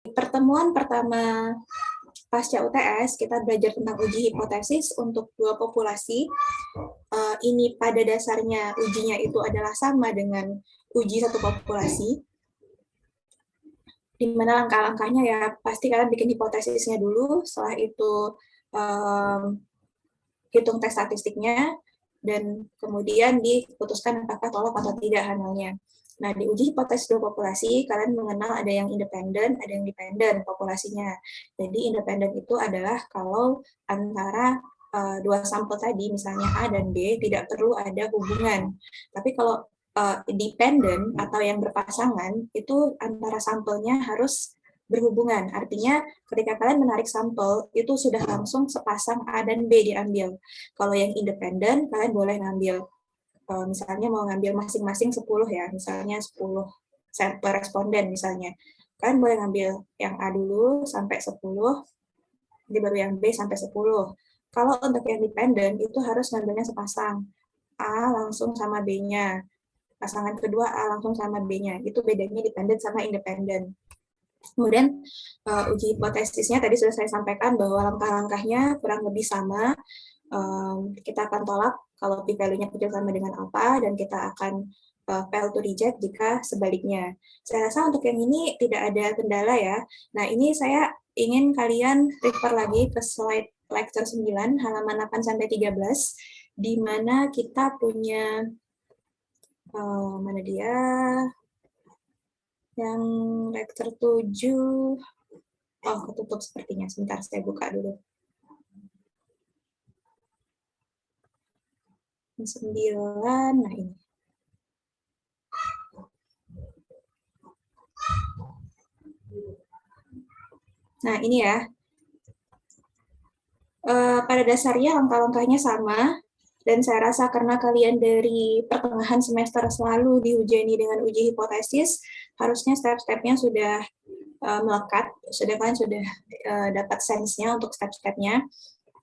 Pertemuan pertama pasca UTS, kita belajar tentang uji hipotesis untuk dua populasi. Ini pada dasarnya ujinya itu adalah sama dengan uji satu populasi. Di mana langkah-langkahnya ya pasti kalian bikin hipotesisnya dulu, setelah itu hitung tes statistiknya, dan kemudian diputuskan apakah tolak atau tidak hasilnya. Nah, di uji hipotesis dua populasi, kalian mengenal ada yang independen, ada yang dependen populasinya. Jadi, independen itu adalah kalau antara dua sampel tadi, misalnya A dan B, tidak perlu ada hubungan. Tapi kalau dependen atau yang berpasangan, itu antara sampelnya harus berhubungan. Artinya, ketika kalian menarik sampel, itu sudah langsung sepasang A dan B diambil. Kalau yang independen, kalian boleh ngambil misalnya mau ngambil masing-masing 10 ya, misalnya 10 sampel responden misalnya. Kalian boleh ngambil yang A dulu sampai 10, jadi baru yang B sampai 10. Kalau untuk yang dependen, itu harus ngambilnya sepasang. A langsung sama B-nya. Pasangan kedua A langsung sama B-nya. Itu bedanya dependen sama independen. Kemudian uji hipotesisnya tadi sudah saya sampaikan bahwa langkah-langkahnya kurang lebih sama. Kita akan tolak kalau p-value-nya kecil sama dengan apa, dan kita akan fail to reject jika sebaliknya. Saya rasa untuk yang ini tidak ada kendala ya. Nah, ini saya ingin kalian refer lagi ke slide lecture 9, halaman 8-13, di mana kita punya, mana dia, yang lecture 7, ketutup sepertinya, sebentar saya buka dulu. 9, nah ini. Nah, ini ya. Pada dasarnya langkah-langkahnya sama, dan saya rasa karena kalian dari pertengahan semester selalu dihujani dengan uji hipotesis, harusnya step-stepnya sudah melekat, kalian sudah dapat sense-nya untuk step-stepnya.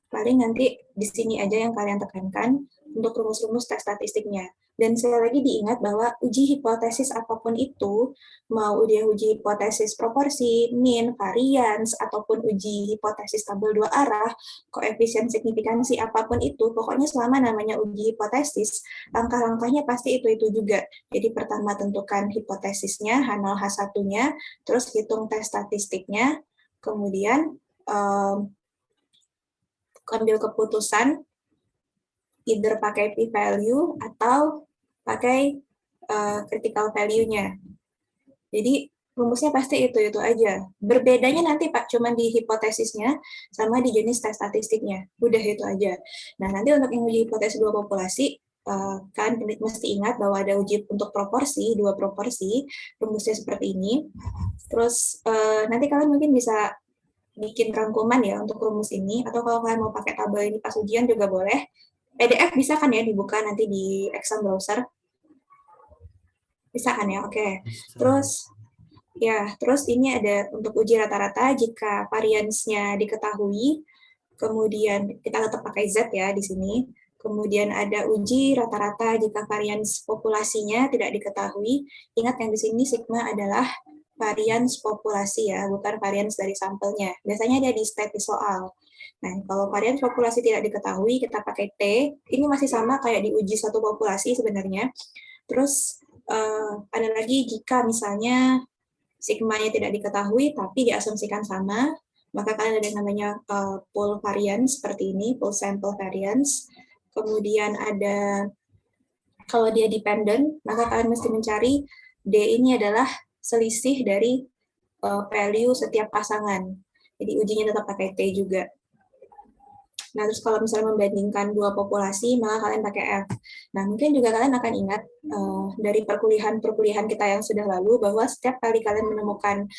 Paling nanti di sini aja yang kalian tekankan untuk rumus-rumus tes statistiknya. Dan sekali lagi diingat bahwa uji hipotesis apapun itu, mau dia uji hipotesis proporsi, mean, varians, ataupun uji hipotesis tabel dua arah, koefisien signifikansi, apapun itu, pokoknya selama namanya uji hipotesis, langkah-langkahnya pasti itu juga. Jadi pertama tentukan hipotesisnya, H0, H1-nya, terus hitung tes statistiknya, kemudian ambil keputusan either pakai p-value atau pakai critical value-nya. Jadi rumusnya pasti itu aja. Berbedanya nanti Pak, cuma di hipotesisnya sama di jenis tes statistiknya. Udah itu aja. Nah, nanti untuk yang uji hipotesis dua populasi, kan mesti ingat bahwa ada uji untuk proporsi, dua proporsi, rumusnya seperti ini. Terus nanti kalian mungkin bisa bikin rangkuman ya untuk rumus ini, atau kalau kalian mau pakai tabel ini pas ujian juga boleh. PDF bisa kan ya dibuka nanti di exam browser? Bisa kan ya? Oke. Terus ini ada untuk uji rata-rata jika variansnya diketahui, kemudian kita tetap pakai Z ya di sini. Kemudian ada uji rata-rata jika varians populasinya tidak diketahui. Ingat yang di sini sigma adalah varians populasi ya, bukan varians dari sampelnya. Biasanya ada di step soal. Nah, kalau varians populasi tidak diketahui, kita pakai T. Ini masih sama kayak di uji satu populasi sebenarnya. Terus ada lagi jika misalnya sigma-nya tidak diketahui, tapi diasumsikan sama, maka kalian ada yang namanya pool variance seperti ini, pool sample variance. Kemudian ada, kalau dia dependent, maka kalian mesti mencari D ini adalah selisih dari value setiap pasangan. Jadi ujinya tetap pakai T juga. Nah, terus kalau misalnya membandingkan dua populasi, maka kalian pakai F. Nah, mungkin juga kalian akan ingat dari perkuliahan kita yang sudah lalu, bahwa setiap kali kalian menemukan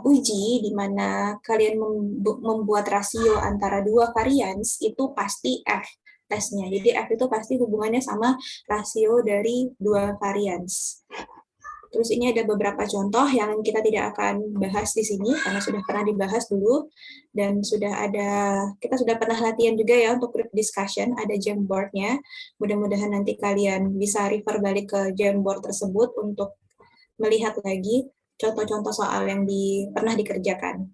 uji di mana kalian membuat rasio antara dua varians, itu pasti F tesnya. Jadi F itu pasti hubungannya sama rasio dari dua varians. Terus ini ada beberapa contoh yang kita tidak akan bahas di sini karena sudah pernah dibahas dulu, dan kita sudah pernah latihan juga ya untuk group discussion, ada Jamboard-nya. Mudah-mudahan nanti kalian bisa refer balik ke Jamboard tersebut untuk melihat lagi. contoh-contoh soal yang pernah dikerjakan.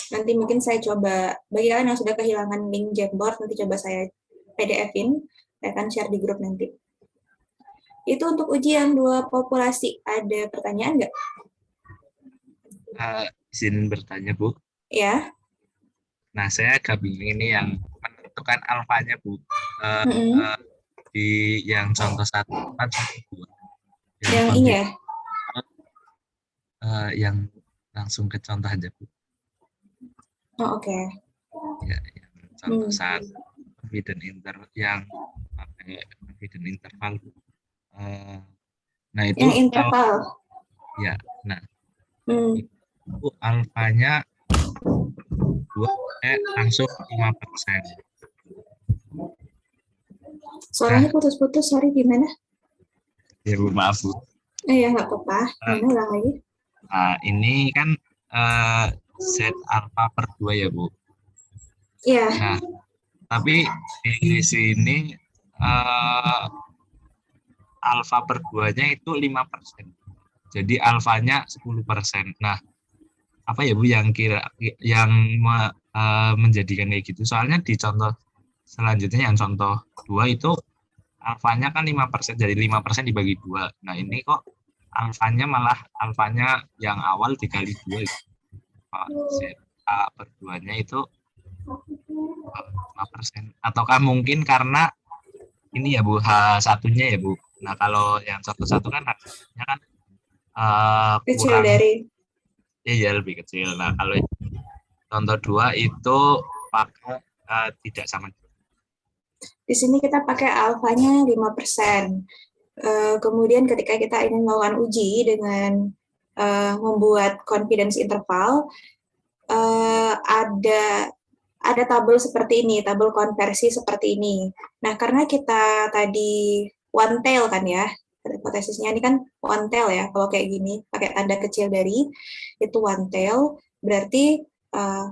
Nanti mungkin saya coba, bagi kalian yang sudah kehilangan link Jamboard, nanti coba saya PDF-in, saya akan share di grup nanti. Itu untuk ujian 2 populasi. Ada pertanyaan nggak? Izin bertanya, Bu. Ya. Nah, saya agak bingung ini yang menentukan alfanya, Bu. Di yang contoh 1, contoh 2. Yang ini ya? Yang langsung ke contoh aja, Bu. Oh, oke. Ya, yang contoh 1, confidence interval, yang pakai confidence interval, Bu. Nah, itu yang interval. Ya, nah, itu alfanya 2 langsung 5%. Suaranya putus-putus, sorry, gimana? Ya, Bu, maaf, Bu. Ya, nggak apa-apa. Gimana, ulang lagi. Nah, ini kan Z alfa per 2 ya, Bu. Iya. Nah, tapi di sini alfa per 2-nya itu 5%. Jadi alfanya 10%. Nah, apa ya, Bu, yang menjadikan kayak gitu? Soalnya di contoh selanjutnya yang contoh 2 itu alfanya kan 5%, jadi 5% dibagi 2. Nah, ini kok alfanya yang awal dikali 2 gitu. ZA per 2-nya itu 5%. Ataukah mungkin karena ini ya, Bu, H1-nya ya, Bu. Nah, kalau yang satu kan H1-nya kan Kecil kurang, dari. ya lebih kecil. Nah, kalau contoh 2 itu pakai tidak sama. Di sini kita pakai alfanya 5%. Kemudian ketika kita ingin melakukan uji dengan membuat confidence interval, ada tabel seperti ini, tabel konversi seperti ini. Nah, karena kita tadi one tail kan ya, hipotesisnya ini kan one tail ya, kalau kayak gini, pakai tanda kecil dari, itu one tail, berarti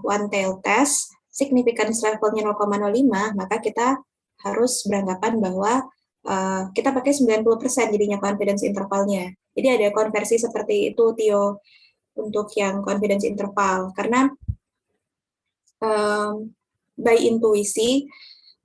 one tail test, significance levelnya 0,05, maka kita harus beranggapan bahwa kita pakai 90% jadinya confidence intervalnya. Jadi ada konversi seperti itu, Tio, untuk yang confidence interval. Karena by intuisi,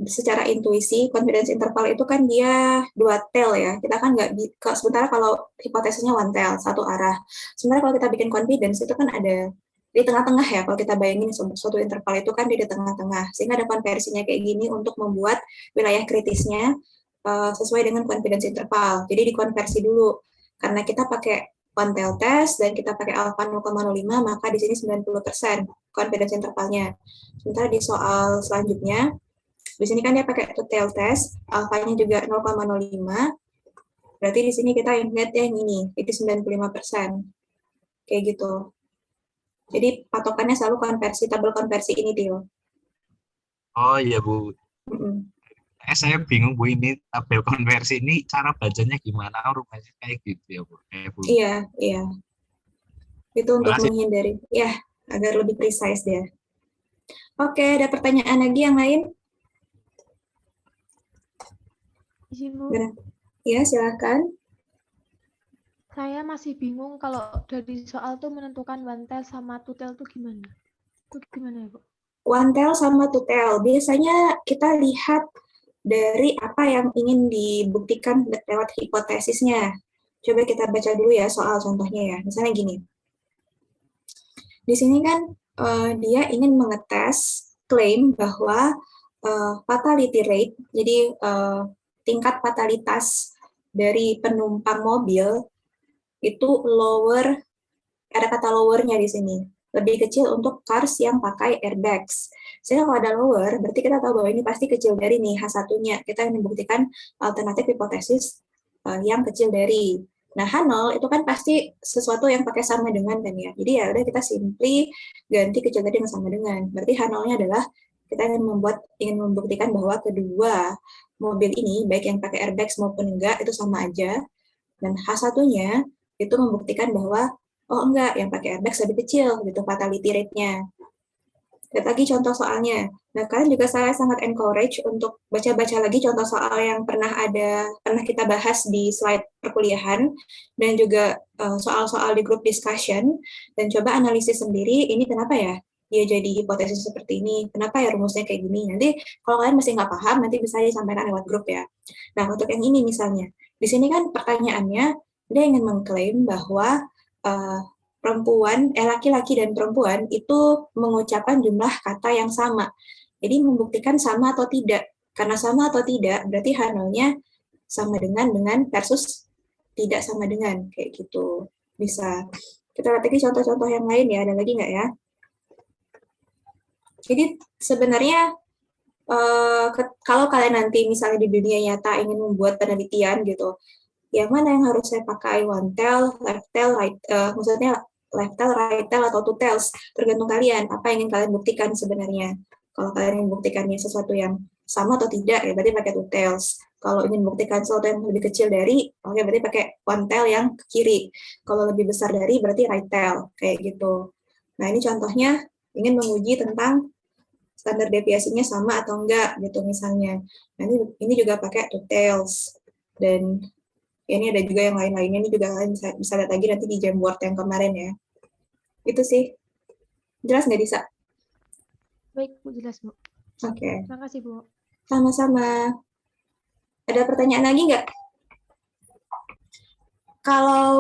secara intuisi, confidence interval itu kan dia 2 tail ya. Kita kan nggak, sementara kalau hipotesisnya one tail, satu arah. Sementara kalau kita bikin confidence, itu kan ada di tengah-tengah ya, kalau kita bayangin suatu interval itu kan di tengah-tengah. Sehingga ada konversinya kayak gini untuk membuat wilayah kritisnya sesuai dengan confidence interval. Jadi dikonversi dulu. Karena kita pakai one tail test dan kita pakai alpha 0,05, maka di sini 90% confidence intervalnya. Sementara di soal selanjutnya, di sini kan dia pakai two tail test, alfanya juga 0,05. Berarti di sini kita lihat yang ini, itu 95%. Kayak gitu. Jadi patokannya selalu konversi, tabel konversi ini, Tio. Oh iya, Bu. Saya bingung, Bu, ini tabel konversi ini cara bacanya gimana? Rupanya kayak gitu ya, Bu. Iya, iya. Itu untuk menghindari, ya, agar lebih precise dia. Oke, ada pertanyaan lagi yang lain? Ya, silakan. Saya masih bingung kalau dari soal tuh menentukan one tail sama two tail tuh gimana? Itu gimana ya, Bu? One tail sama two tail, biasanya kita lihat dari apa yang ingin dibuktikan lewat hipotesisnya. Coba kita baca dulu ya soal contohnya ya. Misalnya gini. Di sini kan dia ingin mengetes klaim bahwa fatality rate, jadi tingkat fatalitas dari penumpang mobil itu lower, ada kata lower-nya di sini, lebih kecil untuk cars yang pakai airbags. Sehingga kalau ada lower, berarti kita tahu bahwa ini pasti kecil dari nih H1-nya. Kita ingin membuktikan alternatif hipotesis yang kecil dari. Nah, H0 itu kan pasti sesuatu yang pakai sama dengan kan ya. Jadi ya udah kita simply ganti kecil dari dengan sama dengan. Berarti H0-nya adalah kita ingin membuktikan bahwa kedua mobil ini, baik yang pakai airbags maupun enggak, itu sama aja. Dan H1-nya itu membuktikan bahwa oh enggak, yang pakai airbags lebih kecil gitu fatality rate-nya. Lihat lagi contoh soalnya. Nah, kalian juga saya sangat encourage untuk baca-baca lagi contoh soal yang pernah kita bahas di slide perkuliahan, dan juga soal-soal di group discussion, dan coba analisis sendiri, ini kenapa ya dia jadi hipotesis seperti ini, kenapa ya rumusnya kayak gini. Nanti kalau kalian masih nggak paham, nanti bisa disampaikan lewat grup ya. Nah, untuk yang ini misalnya, di sini kan pertanyaannya, dia ingin mengklaim bahwa laki-laki dan perempuan itu mengucapkan jumlah kata yang sama. Jadi membuktikan sama atau tidak. Karena sama atau tidak, berarti H0-nya sama dengan versus tidak sama dengan, kayak gitu. Bisa. Kita lihat lagi contoh-contoh yang lain ya, ada lagi nggak ya? Jadi sebenarnya kalau kalian nanti misalnya di dunia nyata ingin membuat penelitian gitu, yang mana yang harus saya pakai, one tell, left tell, maksudnya left tell, right tell, atau two tells, tergantung kalian, apa yang ingin kalian buktikan sebenarnya. Kalau kalian ingin buktikannya sesuatu yang sama atau tidak, ya berarti pakai two tells. Kalau ingin buktikan sesuatu yang lebih kecil dari, oke, berarti pakai one tell yang ke kiri. Kalau lebih besar dari, berarti right tell, kayak gitu. Nah, ini contohnya ingin menguji tentang standar deviasinya sama atau enggak, gitu misalnya. Nah, ini juga pakai two tells. Dan ini ada juga yang lain-lainnya, ini juga kalian bisa lihat lagi nanti di Jamboard yang kemarin ya. Itu sih. Jelas nggak, Disa? Baik, Bu, jelas, Bu. Oke. Terima kasih, Bu. Sama-sama. Ada pertanyaan lagi nggak? Kalau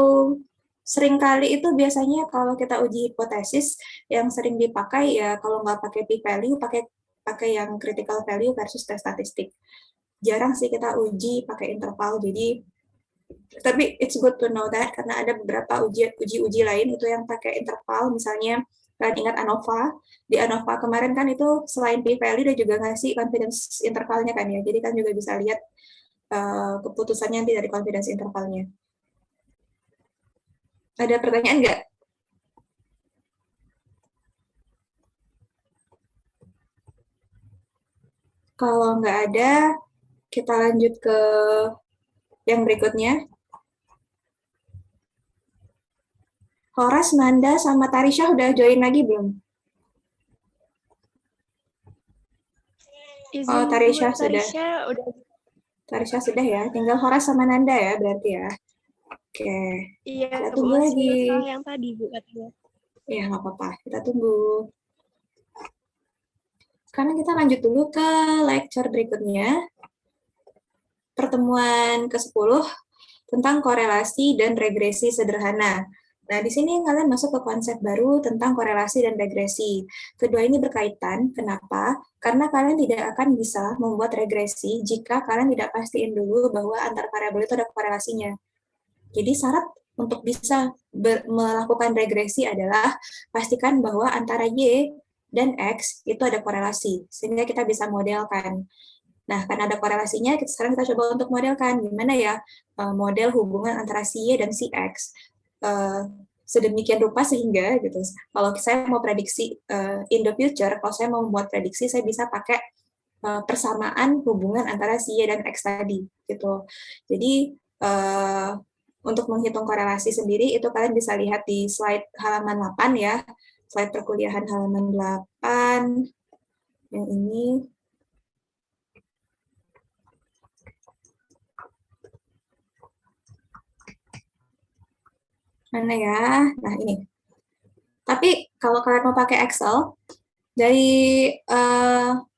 seringkali itu biasanya kalau kita uji hipotesis, yang sering dipakai ya kalau nggak pakai p-value, pakai yang critical value versus tes statistik. Jarang sih kita uji pakai interval, jadi tapi it's good to know that, karena ada beberapa uji lain itu yang pakai interval, misalnya kalian ingat ANOVA, di ANOVA kemarin kan itu selain p-value dia juga ngasih confidence intervalnya kan ya, jadi kan juga bisa lihat keputusannya nanti dari confidence intervalnya. Ada pertanyaan nggak? Kalau nggak ada, kita lanjut ke yang berikutnya. Horas, Nanda, sama Tarisha udah join lagi belum? Oh, Tarisha sudah. Tarisha sudah ya. Tinggal Horas sama Nanda ya berarti ya. Oke. Iya, Kita tunggu lagi. yang tadi, Bu, katanya. Ya, nggak apa-apa. Kita tunggu. Sekarang kita lanjut dulu ke lecture berikutnya. Pertemuan ke-10 tentang korelasi dan regresi sederhana. Nah, di sini kalian masuk ke konsep baru tentang korelasi dan regresi. Kedua ini berkaitan. Kenapa? Karena kalian tidak akan bisa membuat regresi jika kalian tidak pastiin dulu bahwa antar variabel itu ada korelasinya. Jadi syarat untuk bisa melakukan regresi adalah pastikan bahwa antara Y dan X itu ada korelasi, sehingga kita bisa modelkan. Nah, karena ada korelasinya, sekarang kita coba untuk modelkan gimana ya model hubungan antara si Y dan si X sedemikian rupa sehingga gitu. Kalau saya mau prediksi in the future, kalau saya mau membuat prediksi, saya bisa pakai persamaan hubungan antara si Y dan X tadi gitu. Jadi untuk menghitung korelasi sendiri itu kalian bisa lihat di slide halaman 8 ya. Slide perkuliahan halaman 8 yang ini. Mana ya? Nah, ini. Tapi kalau kalian mau pakai Excel, dari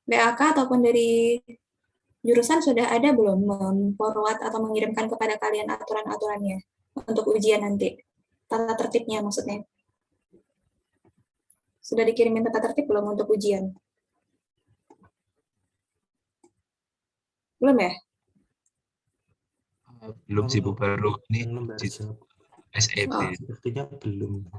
BAK ataupun dari jurusan sudah ada belum forward atau mengirimkan kepada kalian aturan-aturannya untuk ujian nanti? Tata tertibnya maksudnya. Sudah dikirimin tata tertib belum untuk ujian? Belum ya? Belum sih, Bu, baru ini SEB. Sepertinya belum.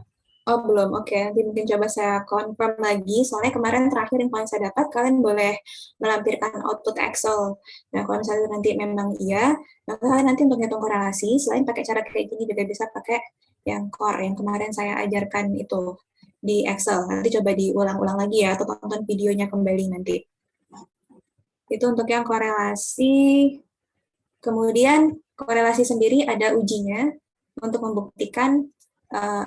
Oh, belum. Oke, nanti mungkin coba saya confirm lagi. Soalnya kemarin terakhir yang paling saya dapat, kalian boleh melampirkan output Excel. Nah, kalau misalnya nanti memang iya, maka kalian nanti untuk hitung korelasi, selain pakai cara kayak gini, juga bisa pakai yang core, yang kemarin saya ajarkan itu di Excel. Nanti coba diulang-ulang lagi ya, atau tonton videonya kembali nanti. Itu untuk yang korelasi. Kemudian, korelasi sendiri ada ujinya untuk membuktikan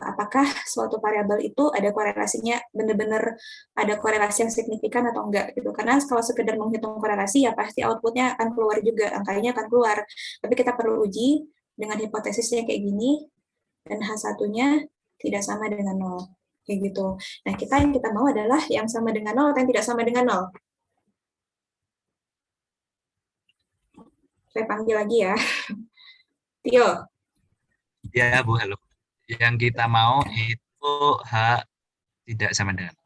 apakah suatu variabel itu ada korelasinya, benar-benar ada korelasi yang signifikan atau enggak gitu. Karena kalau sekedar menghitung korelasi ya pasti outputnya akan keluar juga, angkanya akan keluar. Tapi kita perlu uji dengan hipotesisnya kayak gini, dan H1-nya tidak sama dengan 0. Kayak gitu. Nah, yang kita mau adalah yang sama dengan 0 atau yang tidak sama dengan 0. Saya panggil lagi ya. Tio. Ya, Bu, halo. Yang kita mau itu H tidak sama dengan.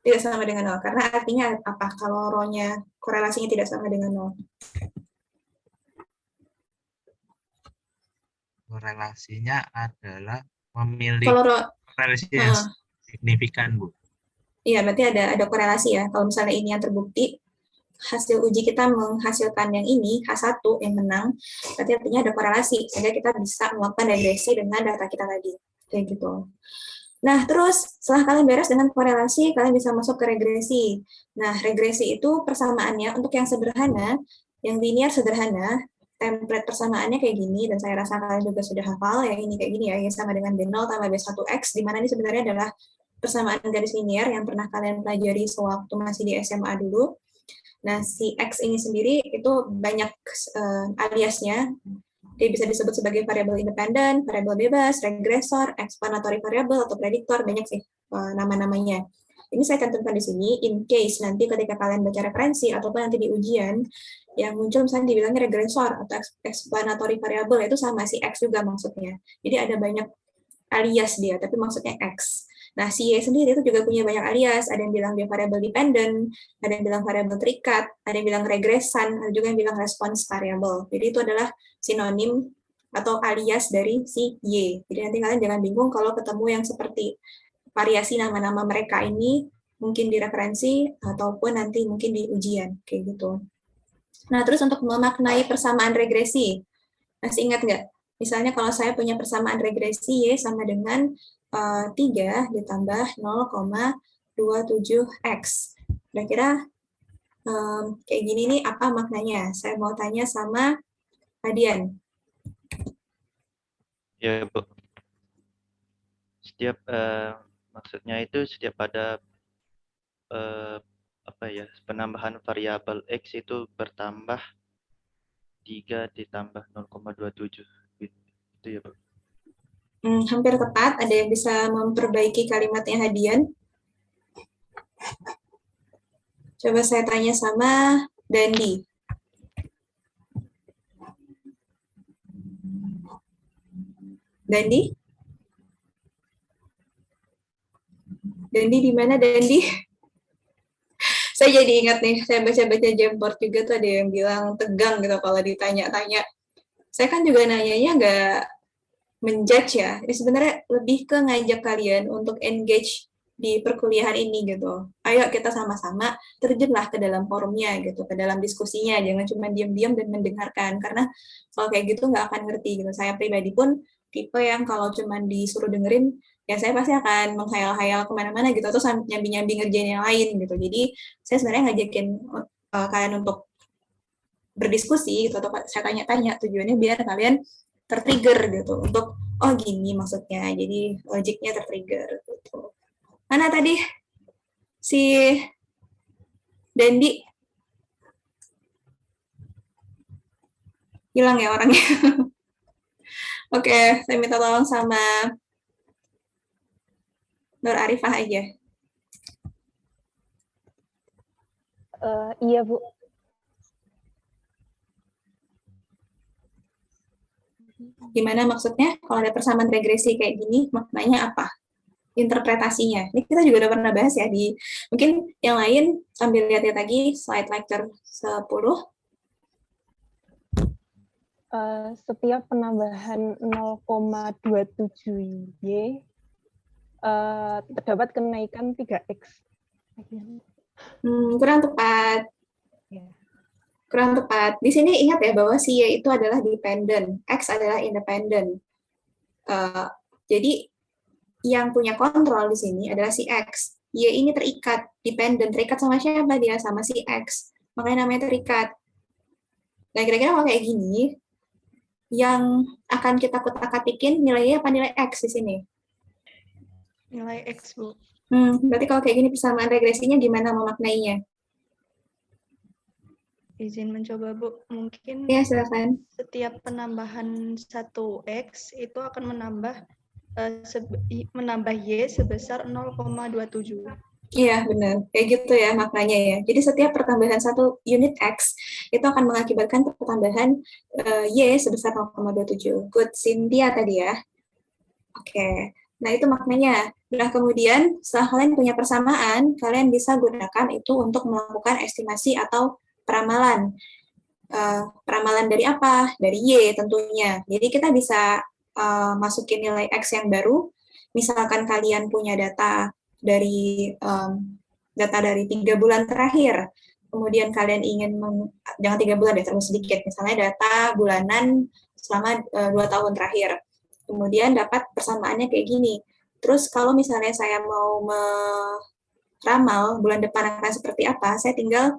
Tidak sama dengan 0. Karena artinya apa? Kalau rho-nya korelasinya tidak sama dengan 0. Korelasinya adalah memiliki korelasi yang signifikan, Bu. Iya, berarti ada korelasi ya. Kalau misalnya ini yang terbukti, hasil uji kita menghasilkan yang ini, H1 yang menang, berarti artinya ada korelasi, sehingga kita bisa melakukan regresi dengan data kita tadi. Kayak gitu. Nah, terus setelah kalian beres dengan korelasi, kalian bisa masuk ke regresi. Nah, regresi itu persamaannya untuk yang sederhana, yang linear sederhana, template persamaannya kayak gini, dan saya rasa kalian juga sudah hafal, ya ini kayak gini ya, sama dengan B0 tambah B1X, di mana ini sebenarnya adalah persamaan garis linear yang pernah kalian pelajari sewaktu masih di SMA dulu. Nah, si X ini sendiri itu banyak aliasnya. Dia bisa disebut sebagai variabel independen, variabel bebas, regresor, explanatory variable, atau prediktor, banyak sih nama-namanya. Ini saya cantumkan di sini, in case nanti ketika kalian baca referensi, ataupun nanti di ujian, yang muncul misalnya dibilangnya regresor, atau explanatory variable, itu sama si X juga maksudnya. Jadi ada banyak alias dia, tapi maksudnya X. Nah, si Y sendiri itu juga punya banyak alias. Ada yang bilang dia variabel dependent, ada yang bilang variabel terikat, ada yang bilang regresan, ada juga yang bilang response variable. Jadi itu adalah sinonim atau alias dari si Y. Jadi nanti kalian jangan bingung kalau ketemu yang seperti variasi nama-nama mereka ini, mungkin di referensi, ataupun nanti mungkin di ujian, kayak gitu. Nah, terus untuk memaknai persamaan regresi, masih ingat nggak? Misalnya kalau saya punya persamaan regresi Y sama dengan 3 ditambah 0,27X. Kira-kira kayak gini nih apa maknanya? Saya mau tanya sama Adian. Ya, Bu. Setiap maksudnya itu setiap ada penambahan variabel X itu bertambah 3 ditambah 0,27. Itu ya, Bu. Hampir tepat. Ada yang bisa memperbaiki kalimatnya Hadian? Coba saya tanya sama Dandi. Dandi? Dandi di mana Dandi? Saya jadi ingat nih, saya baca-baca Jamboard juga tuh ada yang bilang tegang gitu kalau ditanya-tanya. Saya kan juga nanyanya nggak menjudge ya. Ini sebenarnya lebih ke ngajak kalian untuk engage di perkuliahan ini gitu. Ayo kita sama-sama terjunlah ke dalam forumnya gitu, ke dalam diskusinya. Jangan cuma diam-diam dan mendengarkan. Karena kalau kayak gitu nggak akan ngerti gitu. Saya pribadi pun tipe yang kalau cuma disuruh dengerin, ya saya pasti akan menghayal-hayal kemana-mana gitu, atau nyambi-nyambi ngerjain yang lain gitu. Jadi saya sebenarnya ngajakin kalian untuk berdiskusi gitu, atau saya tanya-tanya, tujuannya biar kalian tertrigger gitu untuk oh gini maksudnya, jadi logiknya tertrigger gitu. Mana tadi si Dandi hilang ya orangnya? Oke, saya minta tolong sama Nur Arifah aja. Iya, Bu. Gimana maksudnya? Kalau ada persamaan regresi kayak gini, maknanya apa? Interpretasinya. Ini kita juga udah pernah bahas ya di mungkin yang lain sambil lihat-lihat lagi slide lecture 10. Setiap penambahan 0,27Y terdapat kenaikan 3X. Kurang tepat. Ya. Kurang tepat. Di sini ingat ya bahwa si Y itu adalah dependent, X adalah independent. Jadi yang punya kontrol di sini adalah si X. Y ini terikat, dependent. Terikat sama siapa dia? Sama si X. Makanya namanya terikat. Nah, kira-kira kalau kayak gini, yang akan kita kutak-katikin nilainya apa nilai X di sini? Nilai X, Bu. Berarti kalau kayak gini persamaan regresinya gimana memaknainya? Izin mencoba, Bu. Mungkin Ya, silakan. setiap penambahan 1X itu akan menambah Y sebesar 0,27. Iya, benar. Kayak gitu ya maknanya ya. Jadi setiap pertambahan 1 unit X itu akan mengakibatkan pertambahan Y sebesar 0,27. Good, Cynthia tadi ya. Oke, nah itu maknanya. Nah kemudian setelah kalian punya persamaan, kalian bisa gunakan itu untuk melakukan estimasi atau peramalan. Peramalan dari apa? Dari Y tentunya. Jadi kita bisa masukin nilai X yang baru. Misalkan kalian punya data dari 3 bulan terakhir, kemudian kalian ingin jangan 3 bulan deh, terlalu sedikit. Misalnya data bulanan selama 2 tahun terakhir. Kemudian dapat persamaannya kayak gini. Terus kalau misalnya saya mau meramal bulan depan akan seperti apa, saya tinggal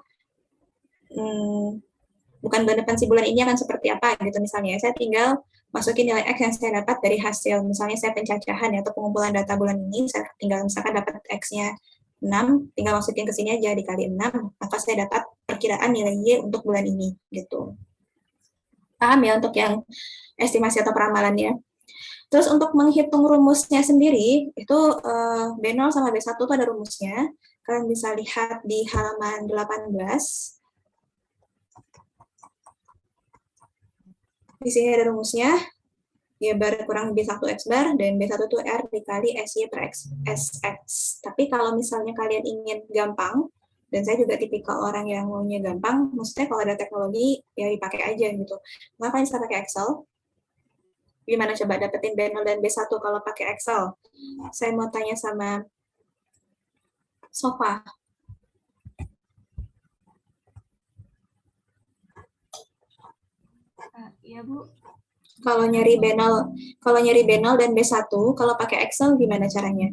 bukan bulan depan sih, bulan ini akan seperti apa gitu misalnya. Saya tinggal masukin nilai X yang saya dapat dari hasil, misalnya saya pencacahan ya, atau pengumpulan data bulan ini, saya tinggal misalkan dapat X-nya 6, tinggal masukin ke sini aja dikali 6, maka saya dapat perkiraan nilai Y untuk bulan ini gitu. Paham ya untuk yang estimasi atau peramalannya? Terus untuk menghitung rumusnya sendiri, itu B0 sama B1 itu ada rumusnya. Kalian bisa lihat di halaman 18. Di sini ada rumusnya, Y bar kurang B1 X bar, dan B1 itu R dikali SY per SX. Tapi kalau misalnya kalian ingin gampang, dan saya juga tipikal orang yang maunya gampang, maksudnya kalau ada teknologi, ya dipakai aja gitu. Maka kalian bisa pakai Excel. Gimana coba dapetin B0 dan B1 kalau pakai Excel? Saya mau tanya sama Sofa. Iya, Bu. Kalau nyari B0 dan B1, kalau pakai Excel gimana caranya?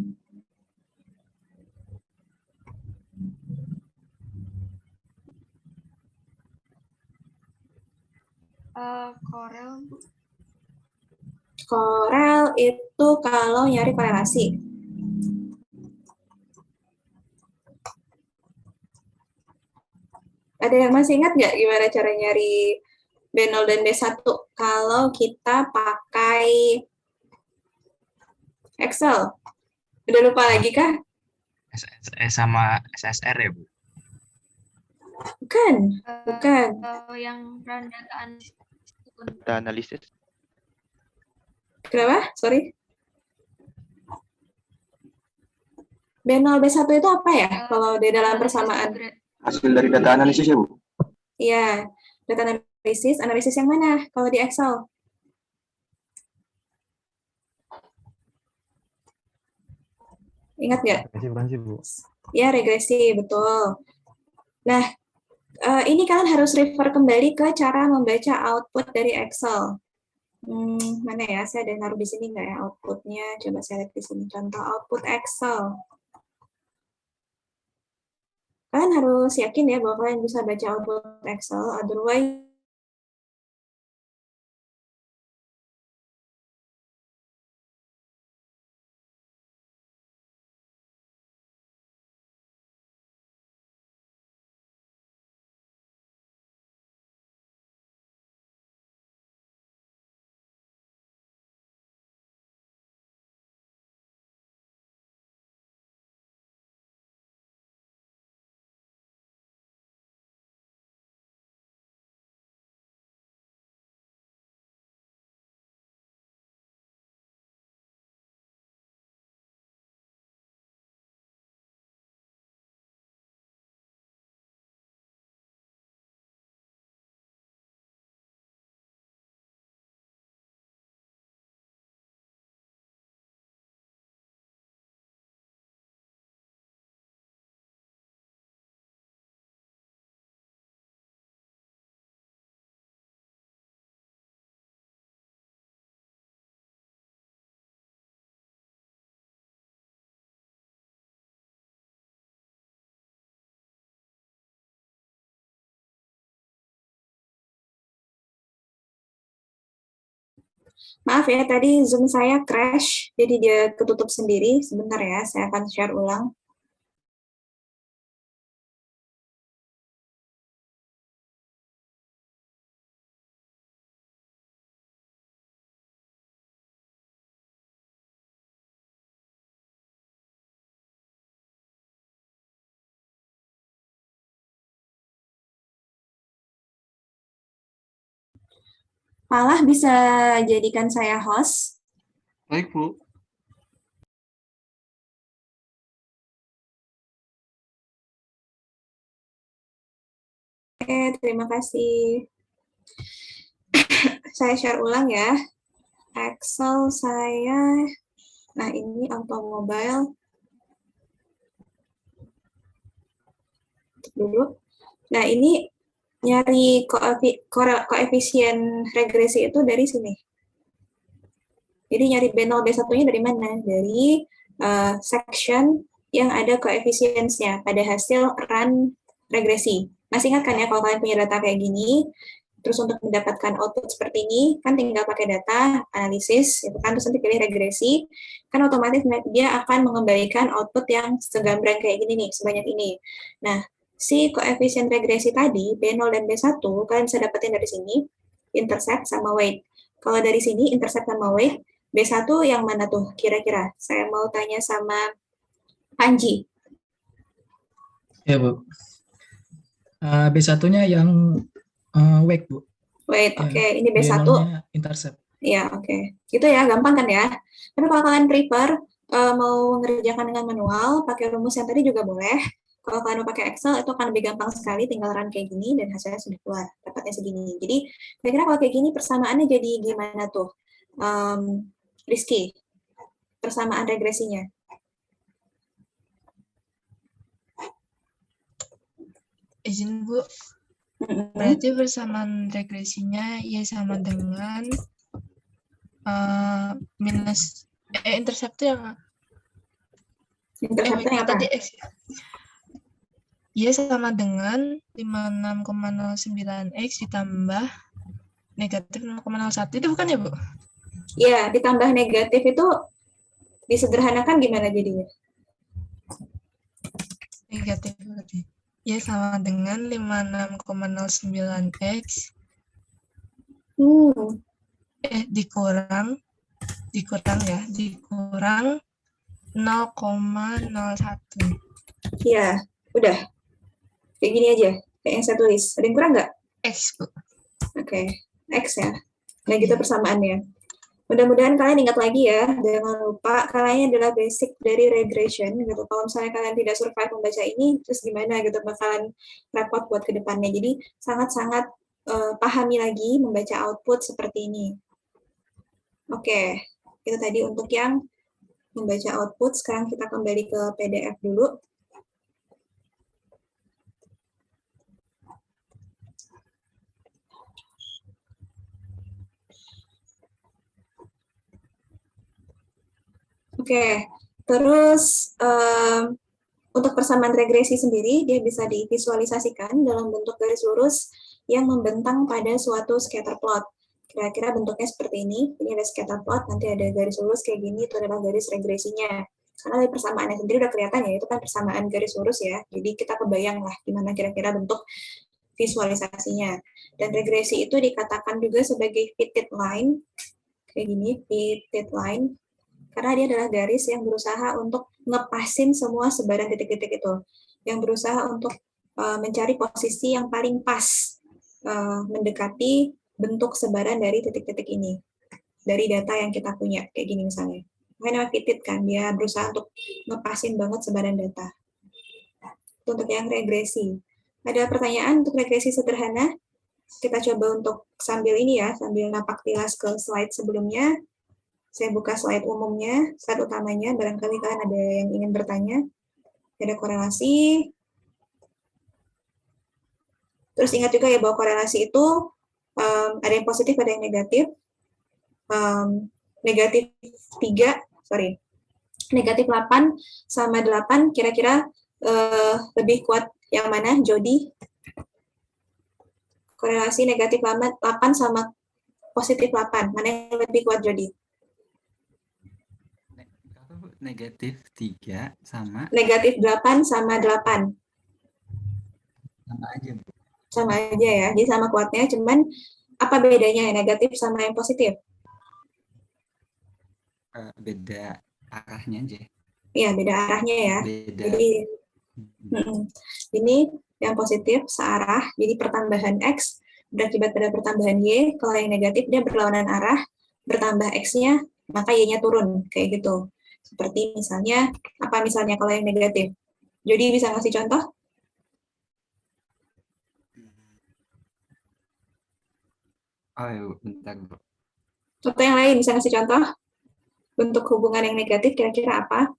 Corel, Bu. Corel itu kalau nyari korelasi. Ada yang masih ingat nggak gimana cara nyari B0 dan B1 kalau kita pakai Excel? Udah lupa lagi kah? SSS sama SSR ya, Bu? Bukan, bukan. Yang perandataan Data analisis. Kenapa? Sorry. B0, B1 itu apa ya kalau di dalam persamaan? Hasil dari data analisis ya, Bu? Iya, data analisis yang mana kalau di Excel? Ingat nggak? Regresi bukan sih, Bu? Ya, regresi, betul. Nah, ini kalian harus refer kembali ke cara membaca output dari Excel. Mana ya? Saya ada naruh di sini nggak ya outputnya? Coba saya lihat di sini. Contoh output Excel. Kalian harus yakin ya bahwa kalian bisa baca output Excel, otherwise Maaf ya, tadi Zoom saya crash, jadi dia ketutup sendiri. Sebentar ya, saya akan share ulang. Malah bisa jadikan saya host. Baik, Bu. Oke, terima kasih. Saya share ulang ya. Excel saya, nah ini automobile. Dulu. Nah ini nyari koefisien regresi itu dari sini. Jadi nyari B0, B1-nya dari mana? Dari section yang ada koefisiennya pada hasil run regresi. Masih ingat kan ya kalau kalian punya data kayak gini, terus untuk mendapatkan output seperti ini, kan tinggal pakai data, analisis, itu kan, terus nanti pilih regresi, kan otomatis dia akan mengembalikan output yang segambrang kayak gini nih, sebanyak ini. Nah, si koefisien regresi tadi, B0 dan B1, kalian bisa dapetin dari sini, intercept sama weight. Kalau dari sini, intercept sama weight, B1 yang mana tuh kira-kira? Saya mau tanya sama Panji. Ya, Bu. B1-nya yang weight, Bu. Weight, Ya, oke. Ini B1. B0-nya intercept. Ya, oke. Gitu ya, gampang kan ya? Tapi kalau kalian prefer mau mengerjakan dengan manual, pakai rumus yang tadi juga boleh. Kalau kalian mau pakai Excel, itu akan lebih gampang sekali, tinggal run kayak gini, dan hasilnya sudah keluar, dapatnya segini. Jadi, kira-kira kalau kayak gini, persamaannya jadi gimana tuh? Rizky, persamaan regresinya. Izin Bu, berarti persamaan regresinya ya sama dengan minus interceptnya yang Interceptnya apa? tadi X ya? Ya sama dengan 56,09X ditambah negatif 0,01. Itu bukan ya, Bu? Ya, ditambah negatif itu disederhanakan gimana jadinya? Negatif berarti. Ya sama dengan 56,09X dikurang 0,01. Ya, udah. Kayak gini aja, kayak yang saya tulis. Ada yang kurang nggak? X, Bu. Oke, X ya. Nah, gitu persamaannya. Mudah-mudahan kalian ingat lagi ya, jangan lupa kalian adalah basic dari regression gitu. Kalau misalnya kalian tidak survive membaca ini, terus gimana gitu, bakalan repot buat ke depannya. Jadi sangat-sangat pahami lagi membaca output seperti ini. Oke, itu tadi untuk yang membaca output. Sekarang kita kembali ke PDF dulu. Oke, terus untuk persamaan regresi sendiri, dia bisa divisualisasikan dalam bentuk garis lurus yang membentang pada suatu scatter plot. Kira-kira bentuknya seperti ini. Ini ada scatter plot, nanti ada garis lurus kayak gini, itu adalah garis regresinya. Karena dari persamaannya sendiri udah kelihatan ya, itu kan persamaan garis lurus ya. Jadi kita kebayang lah gimana kira-kira bentuk visualisasinya. Dan regresi itu dikatakan juga sebagai fitted line, kayak gini, fitted line. Karena dia adalah garis yang berusaha untuk ngepasin semua sebaran titik-titik itu, yang berusaha untuk mencari posisi yang paling pas, mendekati bentuk sebaran dari titik-titik ini, dari data yang kita punya, kayak gini misalnya. Makanya fitted kan, dia berusaha untuk ngepasin banget sebaran data. Itu untuk yang regresi. Ada pertanyaan untuk regresi sederhana? Kita coba untuk sambil ini ya, sambil napak tilas ke slide sebelumnya. Saya buka slide umumnya, slide utamanya, barangkali kalian ada yang ingin bertanya. Ada korelasi. Terus ingat juga ya bahwa korelasi itu ada yang positif, ada yang negatif. Negatif 8 sama 8, kira-kira lebih kuat yang mana, Jody? Korelasi negatif 8 sama positif 8? Mana yang lebih kuat, Jody? Negatif 3 sama Negatif 8 sama 8. aja, Bu. Sama aja ya, jadi sama kuatnya, cuman apa bedanya yang negatif sama yang positif? Beda arahnya aja. Iya, beda arahnya ya. Beda. Jadi ini yang positif searah, jadi pertambahan X berakibat pada pertambahan Y. Kalau yang negatif dia berlawanan arah, bertambah X-nya, maka Y-nya turun, kayak gitu. Seperti misalnya, apa misalnya kalau yang negatif? Jadi bisa ngasih contoh? Oh, ya, bentar, Bu. Contoh yang lain bisa ngasih contoh? Bentuk hubungan yang negatif kira-kira apa?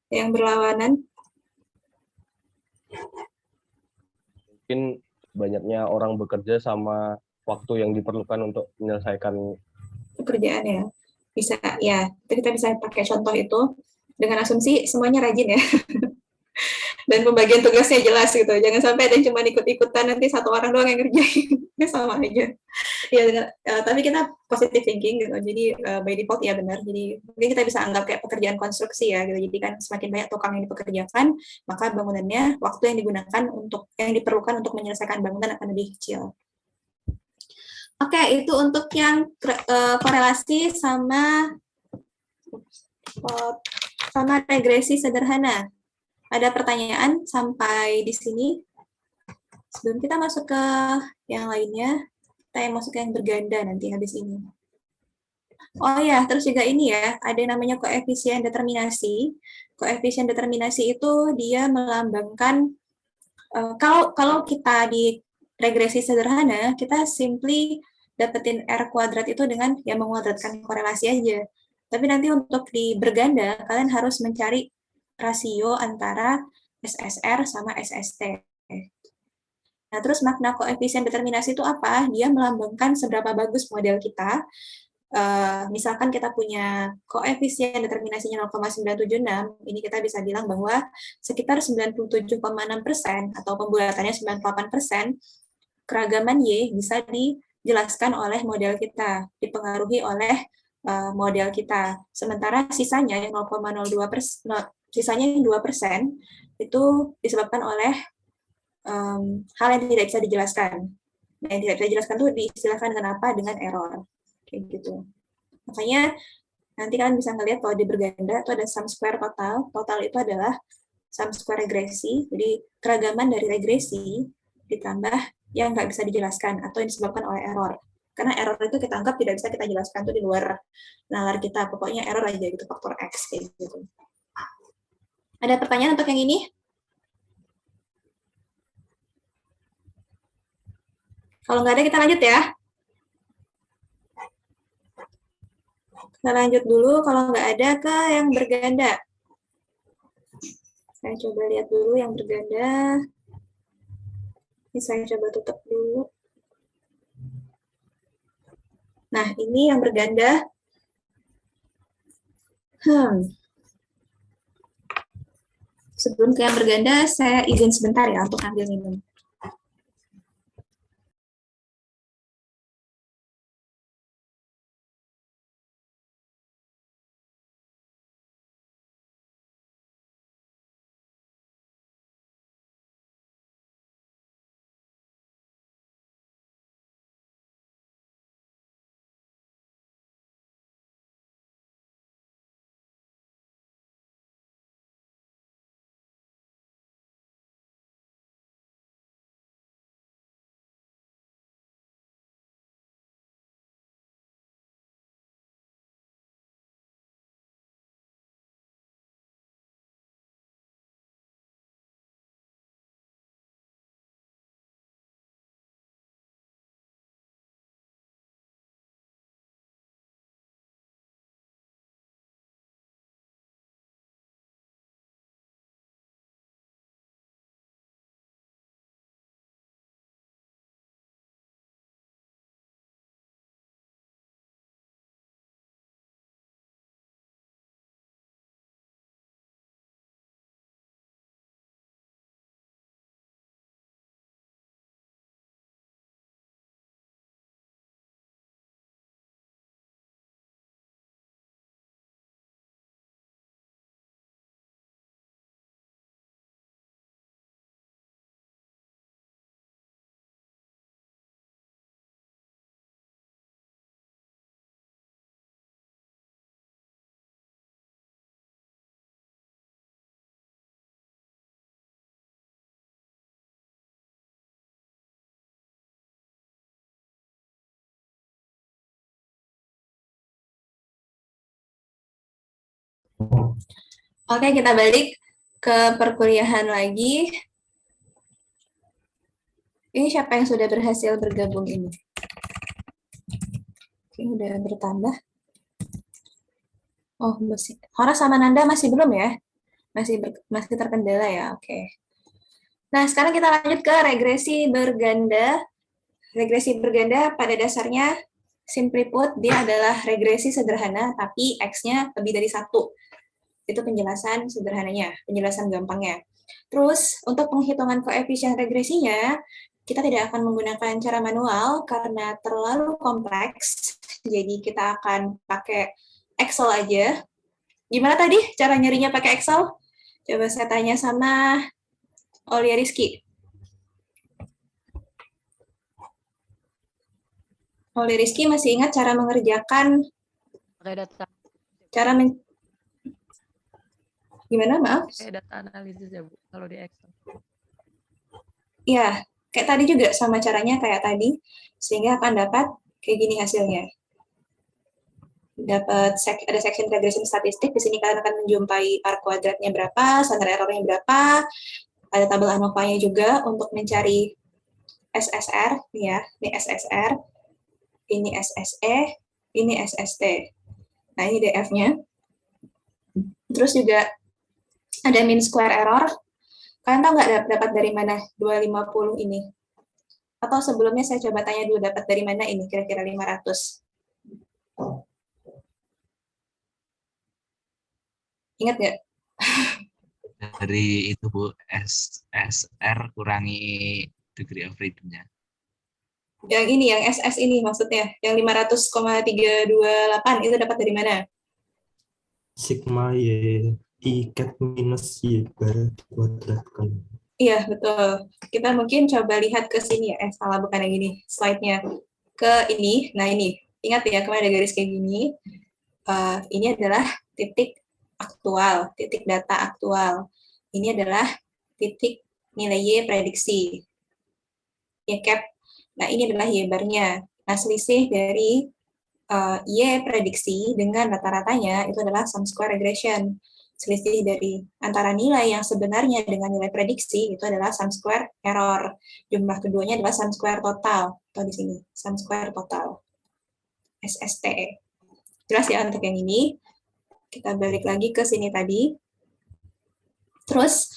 Yang berlawanan? Mungkin banyaknya orang bekerja sama waktu yang diperlukan untuk menyelesaikan Pekerjaan ya. Bisa, ya. Kita bisa pakai contoh itu dengan asumsi semuanya rajin ya. Dan pembagian tugasnya jelas gitu. Jangan sampai ada yang cuma ikut-ikutan, nanti satu orang doang yang ngerjain. Sama aja. Ya, tapi kita positive thinking gitu. Jadi by default ya benar. Jadi mungkin kita bisa anggap kayak pekerjaan konstruksi ya gitu. Jadi kan semakin banyak tukang yang dipekerjakan, maka bangunannya waktu yang digunakan untuk yang diperlukan untuk menyelesaikan bangunan akan lebih kecil. Oke, itu untuk yang korelasi sama regresi sederhana. Ada pertanyaan sampai di sini? Sebelum kita masuk ke yang lainnya, kita yang masuk ke yang berganda nanti habis ini. Oh ya, terus juga ini ya, ada yang namanya koefisien determinasi. Koefisien determinasi itu dia melambangkan, kalau kita di regresi sederhana, kita simply dapetin R kuadrat itu dengan ya menguadratkan korelasi aja. Tapi nanti untuk di berganda, kalian harus mencari rasio antara SSR sama SST. Nah, terus makna koefisien determinasi itu apa? Dia melambangkan seberapa bagus model kita. Misalkan kita punya koefisien determinasinya 0,976, ini kita bisa bilang bahwa sekitar 97,6% atau pembulatannya 98%, keragaman Y bisa dijelaskan oleh model kita, dipengaruhi oleh model kita. Sementara sisanya yang 0,02%, sisanya yang 2% itu disebabkan oleh hal yang tidak bisa dijelaskan. Nah, yang tidak bisa dijelaskan itu diistilahkan dengan apa? Dengan error. Kayak gitu. Makanya nanti kalian bisa ngelihat kalau di berganda itu ada sum square total. Total itu adalah sum square regresi. Jadi keragaman dari regresi ditambah yang nggak bisa dijelaskan atau yang disebabkan oleh error. Karena error itu kita anggap tidak bisa kita jelaskan, itu di luar nalar kita. Pokoknya error aja gitu, faktor X kayak gitu. Ada pertanyaan untuk yang ini? Kalau nggak ada, kita lanjut ya. Kita lanjut dulu, kalau nggak ada ke yang berganda. Saya coba lihat dulu yang berganda. Ini saya coba tutup dulu. Nah, ini yang berganda. Sebelum ke yang berganda, saya izin sebentar ya untuk ambil minum. Oke, kita balik ke perkuliahan lagi. Ini siapa yang sudah berhasil bergabung ini? Oke, udah bertambah. Oh, masih. Horas sama Nanda masih belum ya? Masih terkendala ya, oke. Nah, sekarang kita lanjut ke regresi berganda. Regresi berganda pada dasarnya, simply put, dia adalah regresi sederhana, tapi X-nya lebih dari 1. Itu penjelasan sederhananya, penjelasan gampangnya. Terus, untuk penghitungan koefisien regresinya, kita tidak akan menggunakan cara manual karena terlalu kompleks, jadi kita akan pakai Excel aja. Gimana tadi cara nyarinya pakai Excel? Coba saya tanya sama Aulia Rizky. Aulia Rizky masih ingat cara mengerjakan gimana, maaf? Kayak data analisis ya, Bu, kalau di Excel. Iya, kayak tadi juga sama caranya kayak tadi, sehingga akan dapat kayak gini hasilnya. Dapat ada section regression statistik, di sini kalian akan menjumpai R kuadratnya berapa, standar errornya berapa, ada tabel ANOVA-nya juga untuk mencari SSR, ya, ini SSR, ini SSE, ini SST. Nah, ini DF-nya. Terus juga ada mean square error. Kalian tahu nggak dapat dari mana 250 ini? Atau sebelumnya saya coba tanya dulu dapat dari mana ini kira-kira 500? Ingat nggak? Dari itu Bu, SSR kurangi degree of freedom-nya. Yang ini, yang SS ini maksudnya, yang 500,328 itu dapat dari mana? Sigma Y I cat minus Y bar dikuadratkan. Iya, betul. Kita mungkin coba lihat ke sini ya. Salah, bukan yang ini. Slide-nya. Ke ini. Nah, ini. Ingat ya, kemarin ada garis kayak gini. Ini adalah titik aktual, titik data aktual. Ini adalah titik nilai Y prediksi. Y cap. Nah, ini adalah Y bar-nya. Nah, selisih dari Y prediksi dengan rata-ratanya itu adalah sum square regression. Selisih dari antara nilai yang sebenarnya dengan nilai prediksi itu adalah sum square error. Jumlah keduanya adalah sum square total. Atau di sini, sum square total. SSTE. Jelas ya untuk yang ini. Kita balik lagi ke sini tadi. Terus,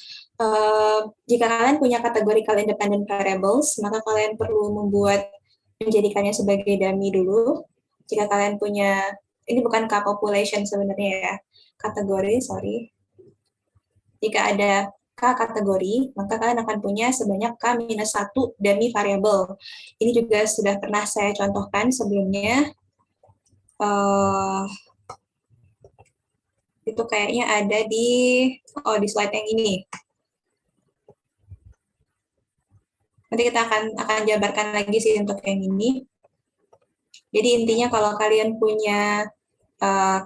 jika kalian punya categorical independent variables, maka kalian perlu menjadikannya sebagai dummy dulu. Jika kalian punya, ini bukan K-population sebenarnya ya, kategori, sorry. Jika ada K kategori, maka kalian akan punya sebanyak K-1 dummy variable. Ini juga sudah pernah saya contohkan sebelumnya. Itu kayaknya ada di slide yang ini. Nanti kita akan jabarkan lagi sih untuk yang ini. Jadi intinya kalau kalian punya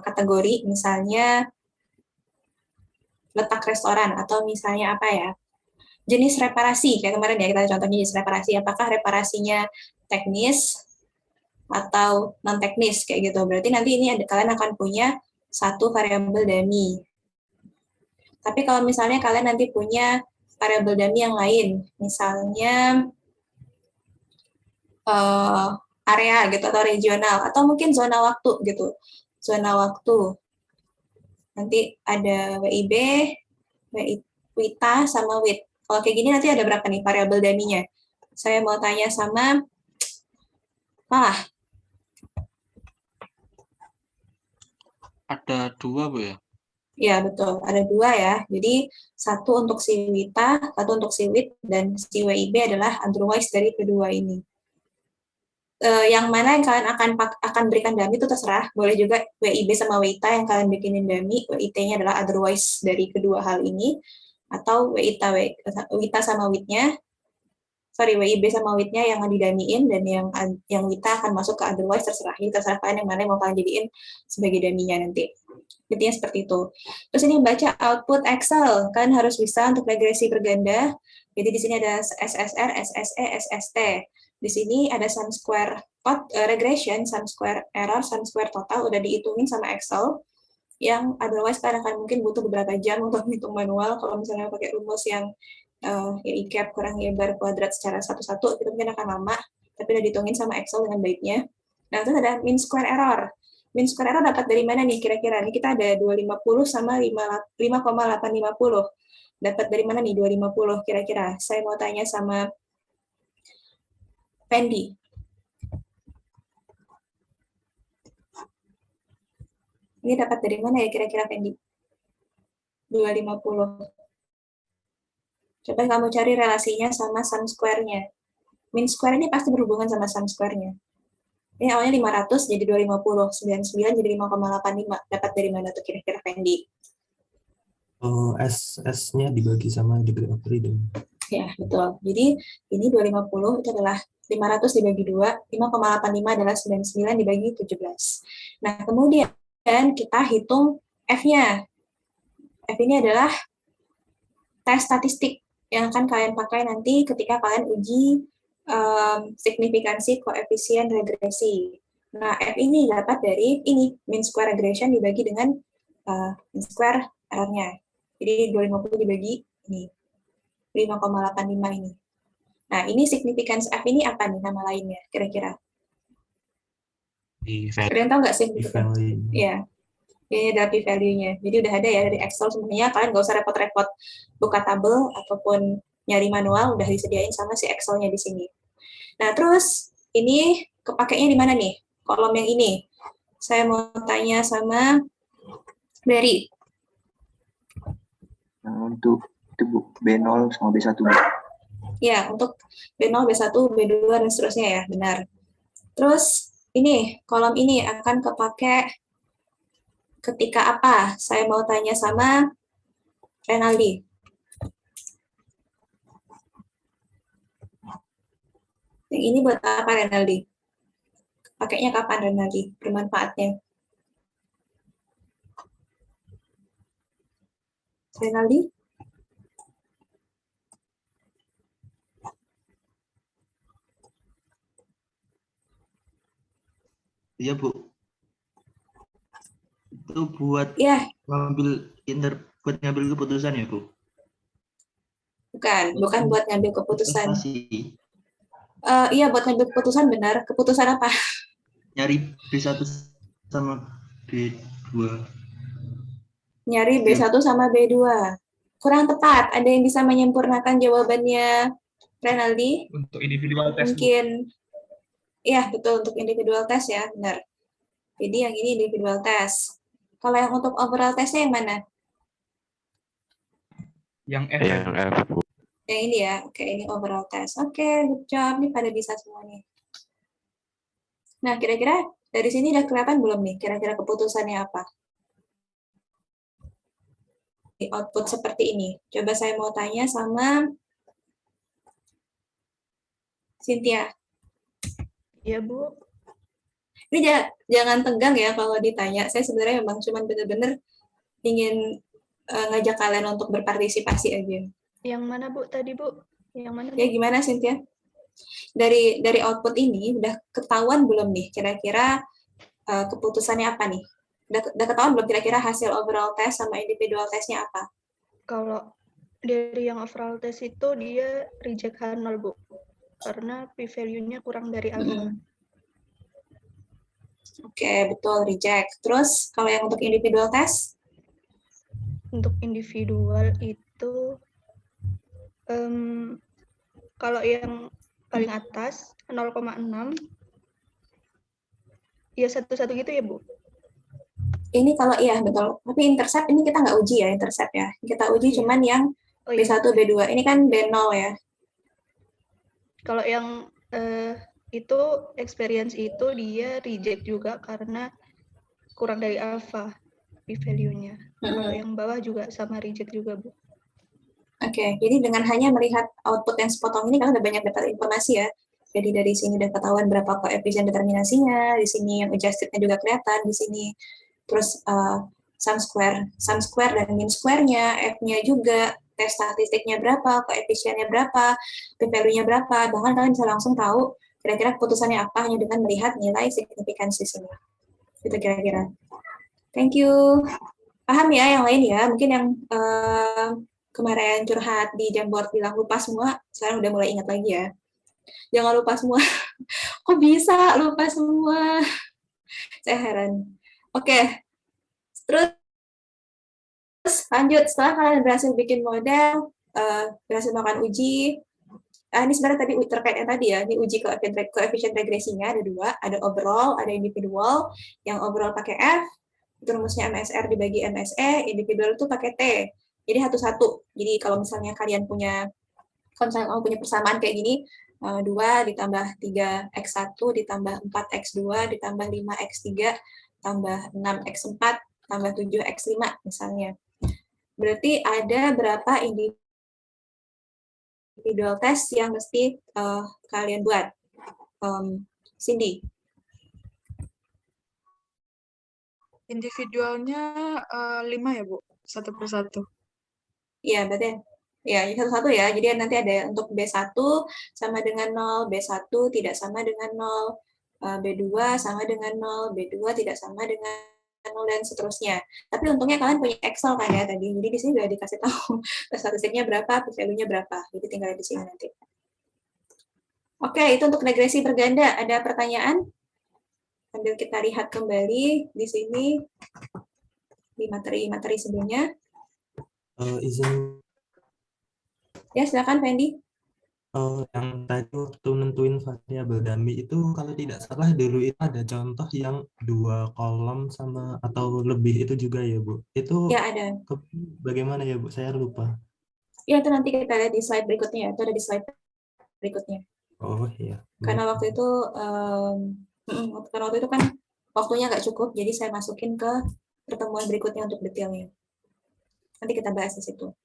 kategori, misalnya letak restoran, atau misalnya apa ya, jenis reparasi, kayak kemarin ya kita contohnya jenis reparasi, apakah reparasinya teknis atau non-teknis, kayak gitu. Berarti nanti ini kalian akan punya satu variabel dummy. Tapi kalau misalnya kalian nanti punya variabel dummy yang lain, misalnya area gitu atau regional atau mungkin zona waktu gitu. Zona waktu. Nanti ada WIB, WITA sama WIT. Kalau kayak gini nanti ada berapa nih variabel dummy-nya? Saya mau tanya sama Ada 2, Bu ya? Ya, betul. Ada 2 ya. Jadi, satu untuk si WITA, satu untuk si WIT, dan si WIB adalah otherwise dari kedua ini. Yang mana yang kalian akan berikan dummy itu terserah. Boleh juga WIB sama WITA yang kalian bikinin dummy, WIT-nya adalah otherwise dari kedua hal ini, atau WITA sama WIT-nya, WIB sama WIT-nya yang didamiin, dan yang WITA akan masuk ke otherwise, terserah. Jadi terserah kalian yang mana yang mau kalian jadiin sebagai dummy-nya nanti. Intinya seperti itu. Terus ini baca output Excel. Kalian harus bisa untuk regresi berganda. Jadi di sini ada SSR, SSE, SST. Di sini ada sum square regression, sum square error, sum square total, udah dihitungin sama Excel. yang otherwise kalian akan mungkin butuh beberapa jam untuk menghitung manual. Kalau misalnya pakai rumus yang ya I cap kurang Y bar kuadrat secara satu-satu, itu mungkin akan lama, tapi udah dihitungin sama Excel dengan baiknya. Nah, terus ada mean square error. Mean square error dapat dari mana nih kira-kira? Ini kita ada 250 sama 5,850. Dapat dari mana nih 250 kira-kira? Saya mau tanya sama Fendi. Ini dapat dari mana ya kira-kira, Fendi? 250. Coba kamu cari relasinya sama sum square-nya. Mean square ini pasti berhubungan sama sum square-nya. Ini awalnya 500 jadi 250, 99 jadi 5,85. Dapat dari mana tuh kira-kira, Fendi? S-nya dibagi sama degree of freedom. Ya, betul. Jadi ini 250 itu adalah 500 dibagi 2, 5,85 adalah 99 dibagi 17. Nah, kemudian kita hitung F-nya. F ini adalah tes statistik yang akan kalian pakai nanti ketika kalian uji signifikansi koefisien regresi. Nah, F ini dapat dari ini, mean square regression dibagi dengan mean square error-nya. Jadi 250 dibagi ini, 5,85 ini. Nah, ini signifikansi F ini apa nih nama lainnya kira-kira? Kalian tahu nggak signifikansi? Iya. Ini adalah p-value-nya. Jadi udah ada ya dari Excel semuanya, kalian nggak usah repot-repot buka tabel ataupun nyari manual, udah disediain sama si Excel-nya di sini. Nah, terus ini kepakainya di mana nih? Kolom yang ini. Saya mau tanya sama Berry. Untuk itu Bu, B0 sama B1. Ya, untuk B0, B1, B2, dan seterusnya ya, benar. Terus ini, kolom ini akan kepake ketika apa? Saya mau tanya sama Renaldi. Yang ini buat apa, Renaldi? Pakainya kapan, Renaldi? Bermanfaatnya. Renaldi? Iya, Bu. Itu buat buat ngambil keputusan ya, Bu? Bukan buat ngambil keputusan. Iya, buat ngambil keputusan, benar. Keputusan apa? Nyari B1 sama B2. Nyari B1 sama B2. Kurang tepat. Ada yang bisa menyempurnakan jawabannya, Renaldi? Untuk individual test. Mungkin, iya betul, untuk individual test ya, benar. Jadi yang ini individual test. Kalau yang untuk overall testnya yang mana? Yang F. Yang F, Bu. Yang ini ya, oke, ini overall test. Oke, good job, nih pada bisa semuanya. Nah, kira-kira dari sini udah kelihatan belum nih, kira-kira keputusannya apa? Di output seperti ini. Coba saya mau tanya sama Cynthia. Iya, Bu. Ini jangan tegang ya kalau ditanya. Saya sebenarnya memang cuma benar-benar ingin ngajak kalian untuk berpartisipasi aja. Yang mana, Bu, tadi, Bu? Yang mana? Ya, gimana, Cynthia? Dari output ini, udah ketahuan belum nih, kira-kira keputusannya apa nih? Udah ketahuan belum kira-kira hasil overall test sama individual testnya apa? Kalau dari yang overall test itu, dia reject H0, Bu. Karena p-value-nya kurang dari alpha. Oke, betul, reject. Terus, kalau yang untuk individual test? Untuk individual itu, kalau yang paling atas, 0,6, ya satu-satu gitu ya, Bu? Ini kalau iya, betul. Tapi intercept ini kita nggak uji ya, intercept ya. Kita uji cuman yang B1, B2. Ini kan B0 ya. Kalau yang itu experience itu dia reject juga karena kurang dari alpha p-value-nya. Kalau yang bawah juga sama reject juga, Bu. Oke, jadi dengan hanya melihat output yang sepotong ini, kalian udah banyak dapat informasi ya. Jadi dari sini udah ketahuan berapa koefisien determinasinya, di sini yang adjusted-nya juga kelihatan, di sini terus sum square dan mean square-nya, F-nya juga, tes statistiknya berapa, koefisiennya berapa, p-value-nya berapa, bahkan kalian bisa langsung tahu kira-kira keputusannya apa hanya dengan melihat nilai signifikansi sini. Itu kira-kira. Thank you. Paham ya yang lain ya? Mungkin yang kemarin curhat di Jamboard bilang lupa semua, sekarang udah mulai ingat lagi ya. Jangan lupa semua. Kok bisa lupa semua? Saya heran. Oke. Terus lanjut, setelah kalian berhasil bikin model, berhasil melakukan uji, ini sebenarnya tadi terkait yang tadi ya, ini uji koefisien regresinya ada 2, ada overall, ada individual. Yang overall pakai F, itu rumusnya MSR dibagi MSE, individual itu pakai T. Jadi satu-satu. Jadi kalau misalnya kalian punya, kalau misalnya kamu punya persamaan kayak gini, 2 ditambah 3x1 ditambah 4x2 ditambah 5x3 tambah 6x4 tambah 7x5 misalnya. Berarti ada berapa individual test yang mesti kalian buat? Cindy? Individualnya 5 ya, Bu? Satu persatu. Iya, berarti ya satu-satu ya. Jadi nanti ada untuk B1 sama dengan 0, B1 tidak sama dengan 0, B2 sama dengan 0, B2 tidak sama dengan 0, dan seterusnya. Tapi untungnya kalian punya Excel kan ya tadi. Jadi di sini udah dikasih tahu statistiknya berapa, p-value-nya berapa. Jadi tinggal di sini nanti. Oke, itu untuk regresi berganda. Ada pertanyaan? Sambil kita lihat kembali di sini di materi-materi sebelumnya. Izin. Ya, silakan Fendi. Yang tadi waktu nentuin variabel dummy itu kalau tidak salah dulu itu ada contoh yang 2 kolom sama atau lebih itu juga ya, Bu? Itu ya ada. Bagaimana ya, Bu? Saya lupa. Ya, itu nanti kita lihat di slide berikutnya. Itu ada di slide berikutnya. Oh iya. Karena waktu itu kan waktunya nggak cukup, jadi saya masukin ke pertemuan berikutnya untuk detailnya. Nanti kita bahas di situ.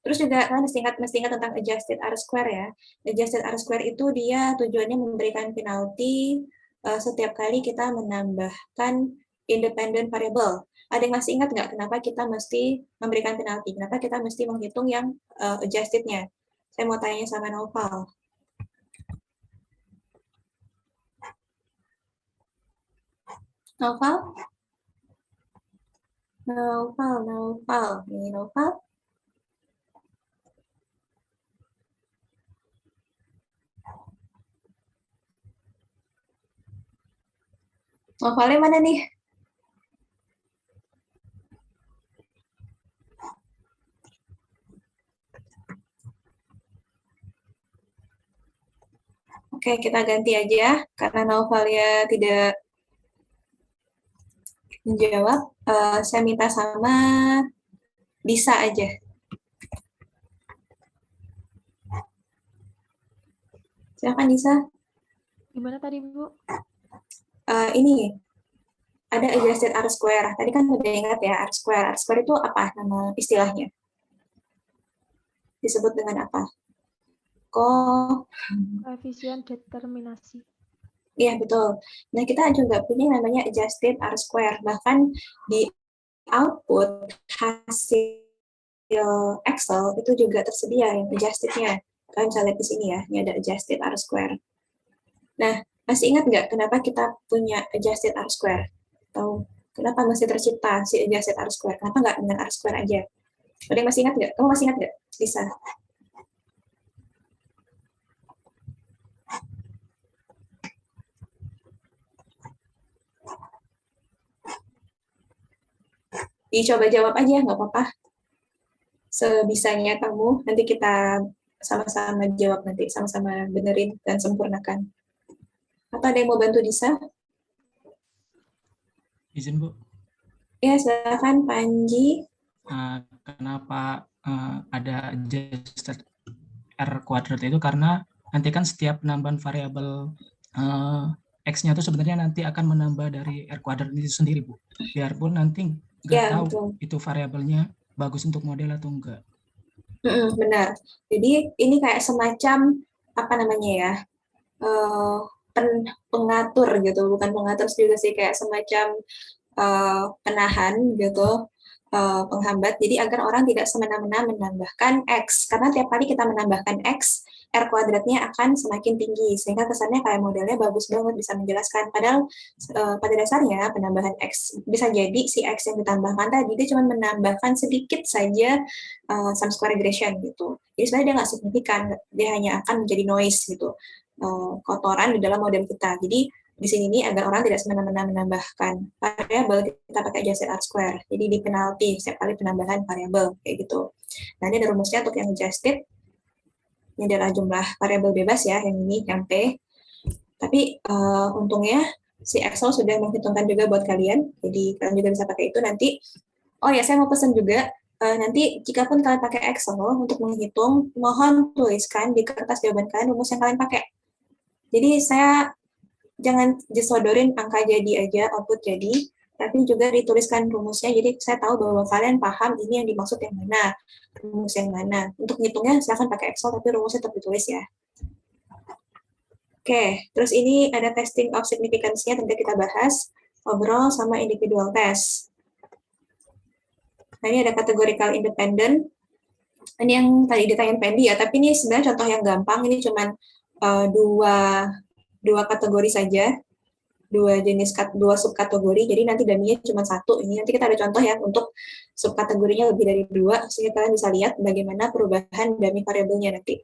Terus juga kalian mesti ingat tentang adjusted R-square ya. Adjusted R-square itu dia tujuannya memberikan penalti setiap kali kita menambahkan independent variable. Ada yang masih ingat nggak kenapa kita mesti memberikan penalti? Kenapa kita mesti menghitung yang adjusted-nya? Saya mau tanya sama Noval. Noval? Ini Noval. Novalnya mana nih? Oke, kita ganti aja karena Novalnya tidak menjawab. Saya minta sama Disa aja. Silakan Disa. Gimana tadi, Bu? Ini ada adjusted R-square. Tadi kan udah ingat ya R-square. R-square itu apa nama istilahnya? Disebut dengan apa? Koefisien determinasi. Iya, betul. Nah, kita juga punya namanya adjusted R-square. Bahkan di output hasil Excel itu juga tersedia yang adjusted-nya. Kalian bisa lihat di sini ya, ini ada adjusted R-square. Nah, masih ingat nggak kenapa kita punya adjusted R-square? Atau kenapa masih tercipta si adjusted R-square? Kenapa nggak dengan R-square aja? Ada yang masih ingat nggak? Kamu masih ingat nggak? Bisa. Dicoba jawab aja, nggak apa-apa. Sebisanya kamu, nanti kita sama-sama jawab nanti, sama-sama benerin dan sempurnakan. Apa ada yang mau bantu Disa? Izin, Bu. Ya, silakan Panji. Kenapa ada adjusted R kuadrat itu karena nanti kan setiap penambahan variabel X-nya itu sebenarnya nanti akan menambah dari R kuadrat itu sendiri, Bu. Biarpun nanti nggak tahu betul. itu variabelnya bagus untuk model atau enggak. Benar. Jadi ini kayak semacam apa namanya ya, pengatur gitu, bukan pengatur juga sih, kayak semacam penahan gitu, penghambat. Jadi agar orang tidak semena-mena menambahkan X, karena tiap kali kita menambahkan X, R kuadratnya akan semakin tinggi, sehingga kesannya kayak modelnya bagus banget, bisa menjelaskan. Padahal pada dasarnya penambahan X, bisa jadi si X yang ditambahkan tadi, dia cuma menambahkan sedikit saja sum square regression gitu. Jadi sebenarnya dia nggak signifikan, dia hanya akan menjadi noise gitu, kotoran di dalam model kita. Jadi di sini nih agar orang tidak semena-mena menambahkan variabel, kita pakai adjusted R square. Jadi di penalti setiap kali penambahan variabel kayak gitu. Nah, ini ada rumusnya untuk yang adjusted. Ini adalah jumlah variabel bebas ya, yang ini, yang P. Tapi untungnya si Excel sudah menghitungkan juga buat kalian. Jadi kalian juga bisa pakai itu nanti. Oh ya, saya mau pesan juga, nanti jika pun kalian pakai Excel untuk menghitung, mohon tuliskan di kertas jawaban kalian rumus yang kalian pakai. Jadi saya jangan disodorin angka jadi aja, output jadi, tapi juga dituliskan rumusnya, jadi saya tahu bahwa kalian paham ini yang dimaksud yang mana, rumus yang mana. Untuk ngitungnya silahkan pakai Excel, tapi rumusnya tetap ditulis ya. Oke, terus ini ada testing of significance-nya, tentu kita bahas, overall sama individual test. Nah, ini ada categorical independent. Ini yang tadi ditanyain Pendi ya, tapi ini sebenarnya contoh yang gampang, ini cuma dua kategori saja, dua subkategori, jadi nanti dummy-nya cuma satu. Ini nanti kita ada contoh ya untuk subkategorinya lebih dari 2, sehingga kalian bisa lihat bagaimana perubahan dummy variabelnya nanti.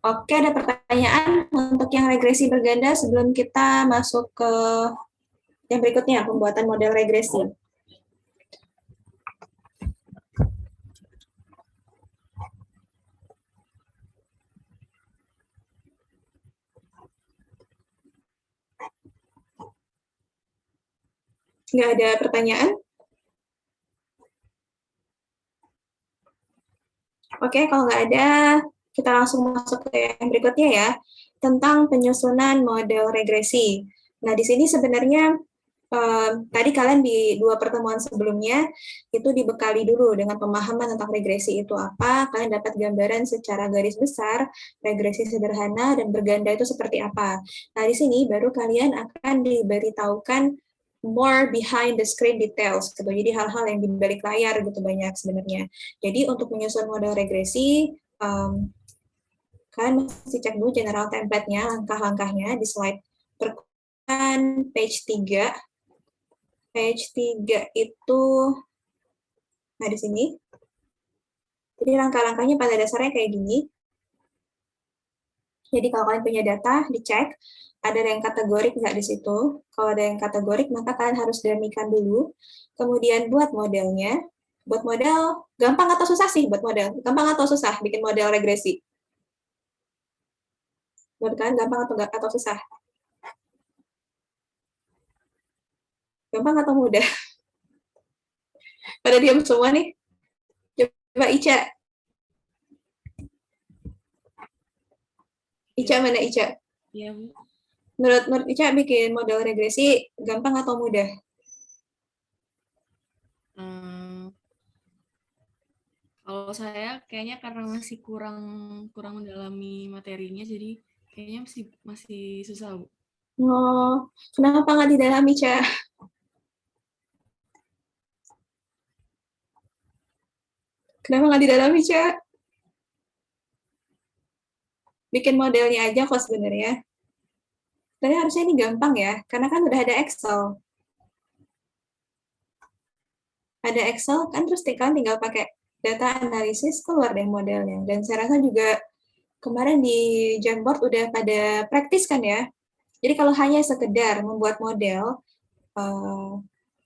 Oke, ada pertanyaan untuk yang regresi berganda sebelum kita masuk ke yang berikutnya, pembuatan model regresi. Nggak ada pertanyaan? Oke, kalau nggak ada, kita langsung masuk ke yang berikutnya ya, tentang penyusunan model regresi. Nah, di sini sebenarnya tadi kalian di 2 pertemuan sebelumnya itu dibekali dulu dengan pemahaman tentang regresi itu apa, kalian dapat gambaran secara garis besar, regresi sederhana dan berganda itu seperti apa. Nah, di sini baru kalian akan diberitahukan more behind the screen details gitu. Jadi hal-hal yang di balik layar gitu banyak sebenarnya. Jadi untuk menyusun model regresi, kalian mesti cek dulu general template-nya, langkah-langkahnya di slide perkuliahan page 3. Page 3 itu, nah di sini. Jadi langkah-langkahnya pada dasarnya kayak gini. Jadi kalau kalian punya data, dicek, ada yang kategorik nggak di situ. Kalau ada yang kategorik, maka kalian harus demikan dulu. Kemudian buat modelnya. Buat model, gampang atau susah sih buat model? Gampang atau susah bikin model regresi? Buat kalian gampang atau susah? Gampang atau mudah? Pada diam semua nih. Coba Ica. Ica mana Ica? Iya, Bu. Menurut Ica bikin model regresi gampang atau mudah? Kalau saya kayaknya karena masih kurang mendalami materinya, jadi kayaknya masih susah, Bu. Oh, kenapa nggak didalami, Ica? Kenapa nggak didalami, Ica? Bikin modelnya aja kok sebenarnya. Tapi harusnya ini gampang ya, karena kan udah ada Excel. Ada Excel kan, terus kalian tinggal pakai data analisis, keluar deh modelnya. Dan saya rasa juga kemarin di Jamboard udah pada praktis kan ya. Jadi kalau hanya sekedar membuat model,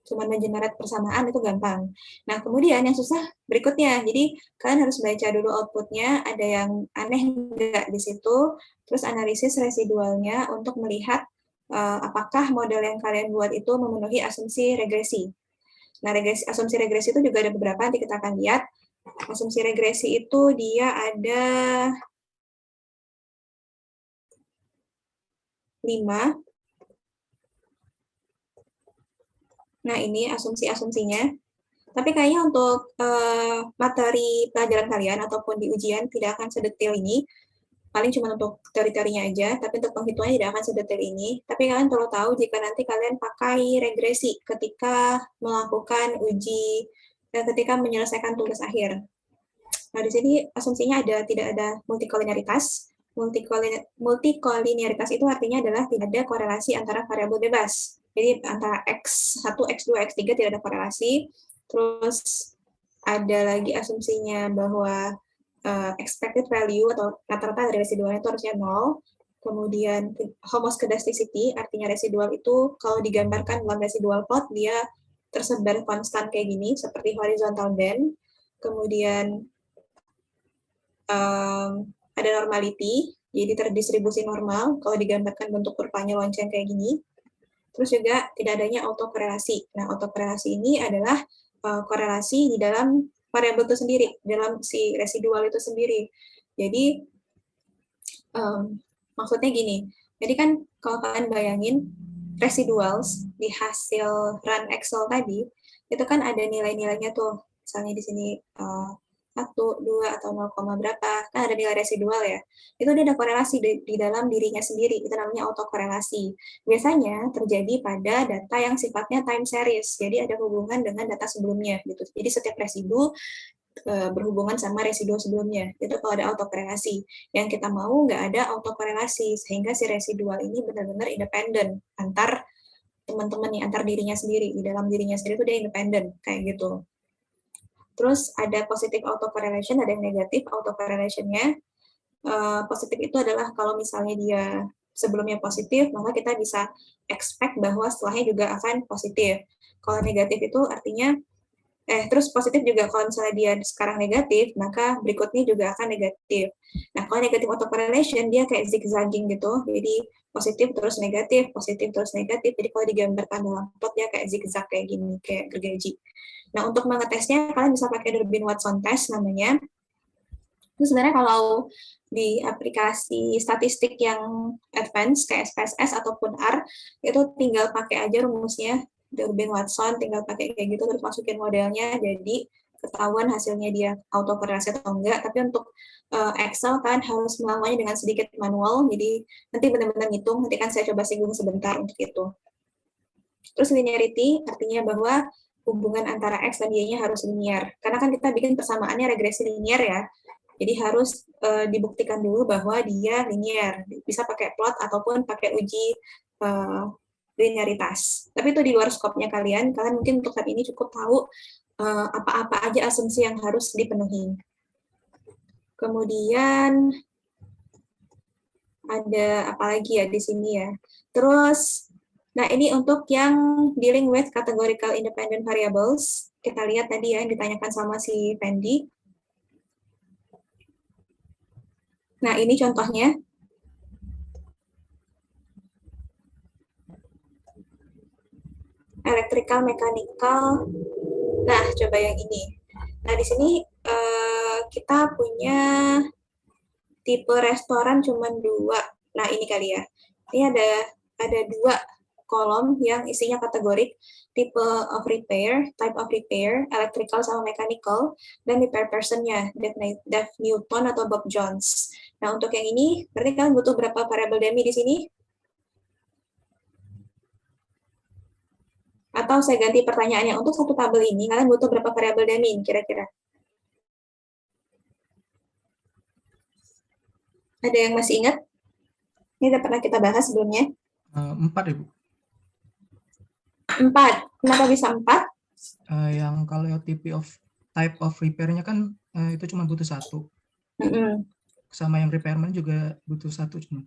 cuma mengenerate persamaan itu gampang. Nah, kemudian yang susah berikutnya. Jadi kalian harus baca dulu outputnya, ada yang aneh nggak di situ, terus analisis residualnya untuk melihat apakah model yang kalian buat itu memenuhi asumsi regresi. Nah, asumsi regresi itu juga ada beberapa, nanti kita akan lihat. Asumsi regresi itu dia ada 5. Nah, ini asumsi-asumsinya. Tapi kayaknya untuk materi pelajaran kalian ataupun di ujian tidak akan sedetail ini. Paling cuma untuk teori-teorinya aja, tapi untuk penghitungannya tidak akan sedetail ini. Tapi kalian perlu tahu jika nanti kalian pakai regresi ketika melakukan uji, ketika menyelesaikan tugas akhir. Nah, di sini asumsinya tidak ada multikolinearitas. Multikolinearitas itu artinya adalah tidak ada korelasi antara variabel bebas. Jadi antara X1, X2, X3 tidak ada korelasi. Terus ada lagi asumsinya bahwa expected value atau rata-rata dari residualnya itu harusnya 0. Kemudian homoskedasticity, artinya residual itu kalau digambarkan dalam residual plot, dia tersebar konstan kayak gini, seperti horizontal band. Kemudian ada normality, jadi terdistribusi normal, kalau digambarkan bentuk kurvanya lonceng kayak gini. Terus juga tidak adanya autokorelasi. Nah, autokorelasi ini adalah korelasi di dalam variabel itu sendiri, dalam si residual itu sendiri. Jadi, maksudnya gini, jadi kan kalau kalian bayangin, residuals di hasil run Excel tadi, itu kan ada nilai-nilainya tuh, misalnya di sini 1, 2, atau 0, berapa, kan ada nilai residual ya. Itu dia ada korelasi di dalam dirinya sendiri, itu namanya autokorelasi. Biasanya terjadi pada data yang sifatnya time series, jadi ada hubungan dengan data sebelumnya. Gitu. Jadi setiap residu berhubungan sama residu sebelumnya, itu kalau ada autokorelasi. Yang kita mau nggak ada autokorelasi, sehingga si residual ini benar-benar independen antar teman-temannya, antar dirinya sendiri, di dalam dirinya sendiri itu dia independen, kayak gitu. Terus ada positive autocorrelation, ada yang negatif autocorrelation-nya. Positif itu adalah kalau misalnya dia sebelumnya positif, maka kita bisa expect bahwa setelahnya juga akan positif. Kalau negatif itu artinya, terus positif juga kalau misalnya dia sekarang negatif, maka berikutnya juga akan negatif. Nah, kalau negatif autocorrelation, dia kayak zigzagging gitu, jadi positif terus negatif, positif terus negatif, jadi kalau digambarkan dalam plot, dia kayak zigzag kayak gini, kayak gergaji. Nah, untuk mengetesnya, kalian bisa pakai Durbin Watson test namanya. Itu sebenarnya kalau di aplikasi statistik yang advance, kayak SPSS ataupun R, itu tinggal pakai aja rumusnya, Durbin Watson, tinggal pakai kayak gitu, terus masukin modelnya, jadi ketahuan hasilnya dia autokorelasi atau enggak. Tapi untuk Excel kan harus melakukannya dengan sedikit manual, jadi nanti benar-benar ngitung, nanti kan saya coba singgung sebentar untuk itu. Terus linearity, artinya bahwa hubungan antara X dan Y-nya harus linear. Karena kan kita bikin persamaannya regresi linear ya. Jadi harus dibuktikan dulu bahwa dia linear. Bisa pakai plot ataupun pakai uji linearitas. Tapi itu di luar skopnya kalian. Kalian mungkin untuk saat ini cukup tahu apa-apa aja asumsi yang harus dipenuhi. Kemudian ada apa lagi ya di sini ya. Terus nah, ini untuk yang dealing with categorical independent variables. Kita lihat tadi ya, yang ditanyakan sama si Fendi. Nah, ini contohnya. Electrical, mechanical. Nah, coba yang ini. Nah, di sini kita punya tipe restoran cuma 2. Nah, ini kali ya. Ini ada 2 kolom yang isinya kategorik, type of repair, type of repair, electrical sama mechanical, dan repair person-nya, Dave Newton atau Bob Jones. Nah, untuk yang ini, berarti kalian butuh berapa variabel dummy di sini? Atau saya ganti pertanyaannya, untuk satu tabel ini, kalian butuh berapa variabel dummy kira-kira? Ada yang masih ingat? Ini udah pernah kita bahas sebelumnya. 4, Ibu. 4. Kenapa bisa 4? Yang kalau type of repair-nya kan itu cuma butuh 1. Sama yang repairman juga butuh 1 cuma.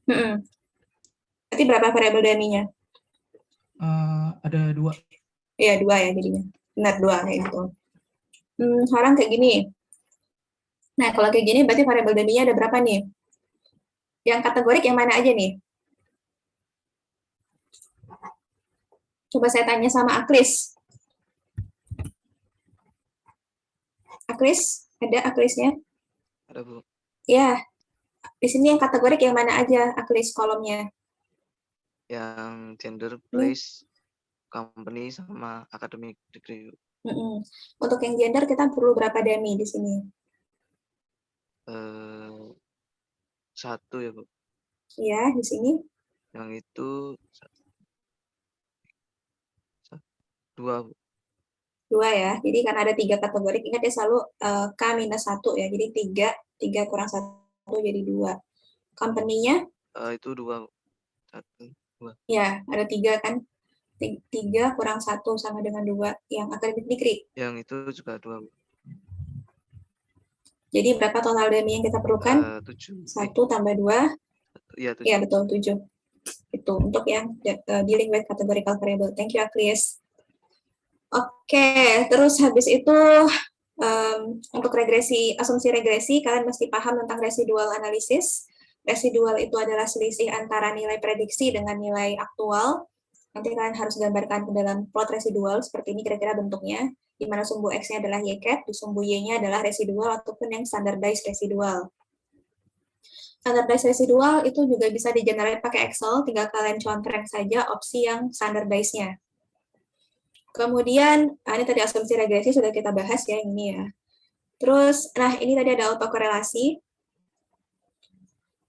Berarti berapa variabel dummy-nya? Ada 2. Iya, 2 ya jadinya. Benar, 2 kayak gitu. Sekarang kayak gini. Nah, kalau kayak gini berarti variabel dummy-nya ada berapa nih? Yang kategorik yang mana aja nih? Coba saya tanya sama Aklis. Aklis, ada Aklisnya? Ada, Bu. Ya, di sini yang kategorik yang mana aja, Aklis, kolomnya? Yang gender, place, company, sama academic degree. Untuk yang gender kita perlu berapa dummy di sini? 1 ya, Bu. Iya, di sini. Yang itu 2, Bu. 2 ya. Jadi karena ada 3 kategori, ingat ya selalu K minus 1 ya. Jadi 3 kurang 1 jadi 2. Company-nya? Itu 2. 1, 2. Ya, ada 3 kan. 3 kurang 1 sama dengan 2. Yang academic degree. Yang itu juga 2. Jadi berapa total demi yang kita perlukan? 7. 1 tambah 2. Iya, 7. Iya, betul, 7. Itu untuk yang dealing with categorical variable. Thank you, Aklis. Oke, terus habis itu untuk regresi, asumsi regresi, kalian mesti paham tentang residual analysis. Residual itu adalah selisih antara nilai prediksi dengan nilai aktual. Nanti kalian harus gambarkan ke dalam plot residual, seperti ini kira-kira bentuknya, di mana sumbu X-nya adalah Y-cat, di sumbu Y-nya adalah residual ataupun yang standardized residual. Standardized residual itu juga bisa di-generate pakai Excel, tinggal kalian contreng saja opsi yang standardized-nya. Kemudian, ini tadi asumsi regresi sudah kita bahas ya, ini ya. Terus, nah ini tadi ada autokorelasi.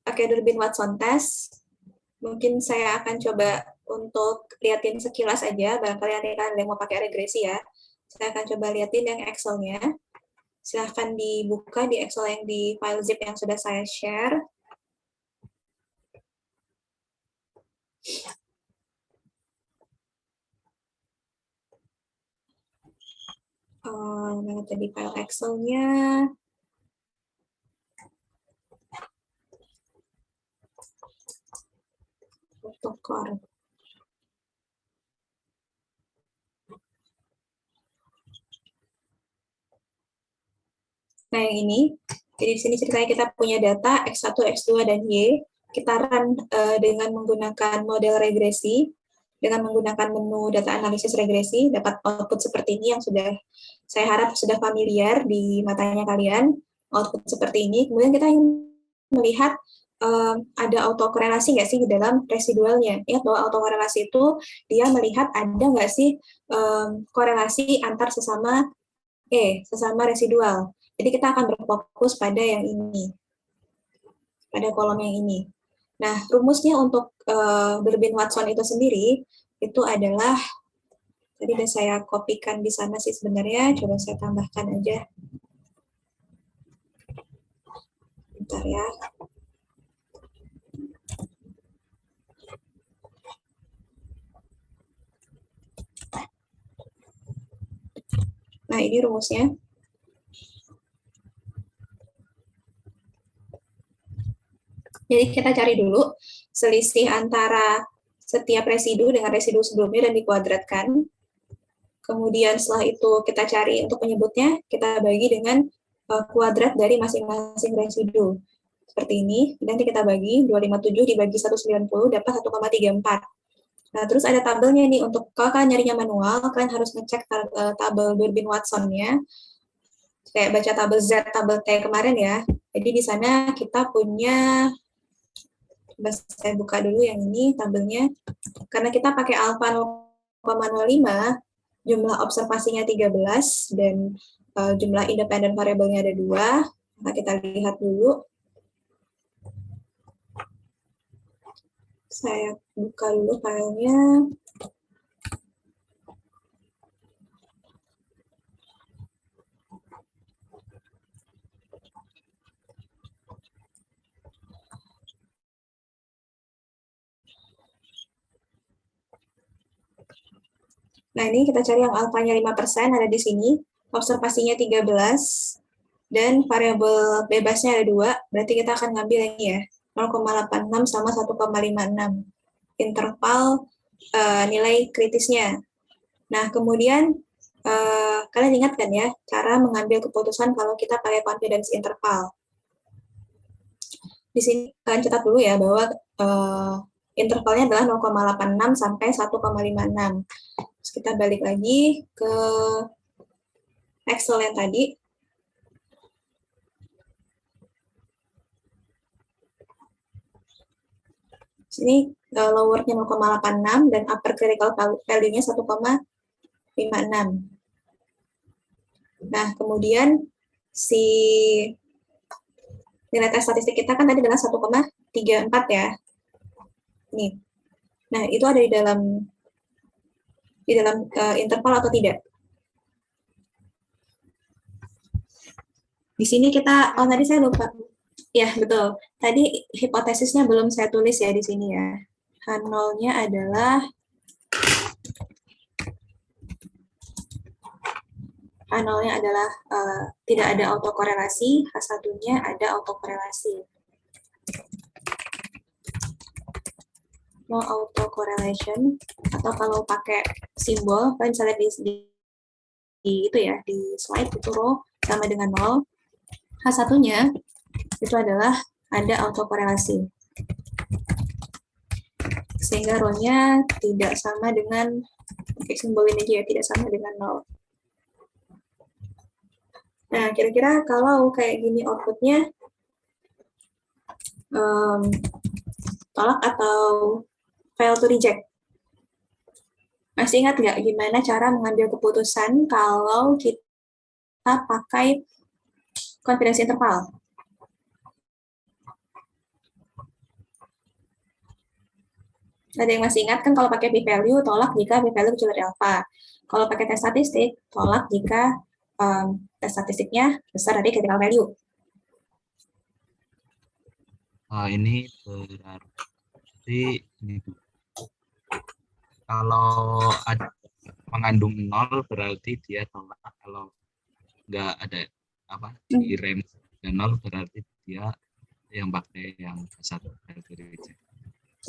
Pakai Durbin-Watson test. Mungkin saya akan coba untuk liatin sekilas aja, barangkali nanti kalian mau pakai regresi ya. Saya akan coba liatin yang Excel-nya. Silahkan dibuka di Excel yang di file zip yang sudah saya share. Mana tadi file Excel-nya? Protokol. Nah, yang ini. Jadi di sini ceritanya kita punya data X1, X2, dan Y. Kita run dengan menggunakan model regresi, dengan menggunakan menu data analisis regresi, dapat output seperti ini yang sudah, saya harap sudah familiar di matanya kalian. Output seperti ini. Kemudian kita ingin melihat ada autokorelasi nggak sih di dalam residualnya. Ingat bahwa autokorelasi itu dia melihat ada nggak sih korelasi antar sesama residual. Jadi kita akan berfokus pada yang ini, pada kolom yang ini. Nah, rumusnya untuk Durbin-Watson itu sendiri, itu adalah, tadi udah saya kopikan di sana sih sebenarnya, coba saya tambahkan aja. Bentar ya. Nah, ini rumusnya. Jadi kita cari dulu selisih antara setiap residu dengan residu sebelumnya dan dikuadratkan. Kemudian setelah itu kita cari untuk penyebutnya, kita bagi dengan kuadrat dari masing-masing residu. Seperti ini, nanti kita bagi 257 dibagi 190 dapat 1,34. Nah, terus ada tabelnya nih, untuk kalau kalian nyarinya manual, kalian harus ngecek tabel Durbin-Watson-nya. Kayak baca tabel Z, tabel T kemarin ya. Jadi di sana kita punya, saya buka dulu yang ini tabelnya. Karena kita pakai alfa 0,05, jumlah observasinya 13, dan jumlah independent variable-nya ada 2. Nah, kita lihat dulu. Saya buka dulu filenya. Nah, ini kita cari yang alfanya 5%, ada di sini. Observasinya 13, dan variabel bebasnya ada 2, berarti kita akan ngambil ini ya, 0,86 sama 1,56. Interval nilai kritisnya. Nah, kemudian kalian ingat kan ya, cara mengambil keputusan kalau kita pakai confidence interval. Di sini kalian catat dulu ya, bahwa intervalnya adalah 0,86 sampai 1,56. Terus kita balik lagi ke Excel yang tadi. Sini lowernya 0,86 dan upper critical value-nya 1,56. Nah, kemudian si nilai tes statistik kita kan tadi adalah 1,34 ya. Nih. Nah, itu ada di dalam interval atau tidak? Di sini kita, oh tadi saya lupa. Ya, betul. Tadi hipotesisnya belum saya tulis ya di sini ya. H0-nya adalah H0-nya adalah tidak ada autokorelasi, H1-nya ada autokorelasi. No autocorrelation, atau kalau pakai simbol, kalian bisa lihat di itu ya, di slide itu row sama dengan 0. H1-nya itu adalah ada autokorelasi. Sehingga row-nya tidak sama dengan, oke, simbol ini aja ya, tidak sama dengan 0. Nah, kira-kira kalau kayak gini outputnya, tolak atau fail to reject? Masih ingat nggak gimana cara mengambil keputusan kalau kita pakai confidence interval? Ada yang masih ingat kan kalau pakai p-value, tolak jika p-value kecil dari alpha. Kalau pakai tes statistik, tolak jika tes statistiknya besar dari critical value. Ini berarti ini kalau ada mengandung 0 berarti dia tolak, kalau nggak ada apa di range 0 berarti dia yang pakai yang satu dari reject.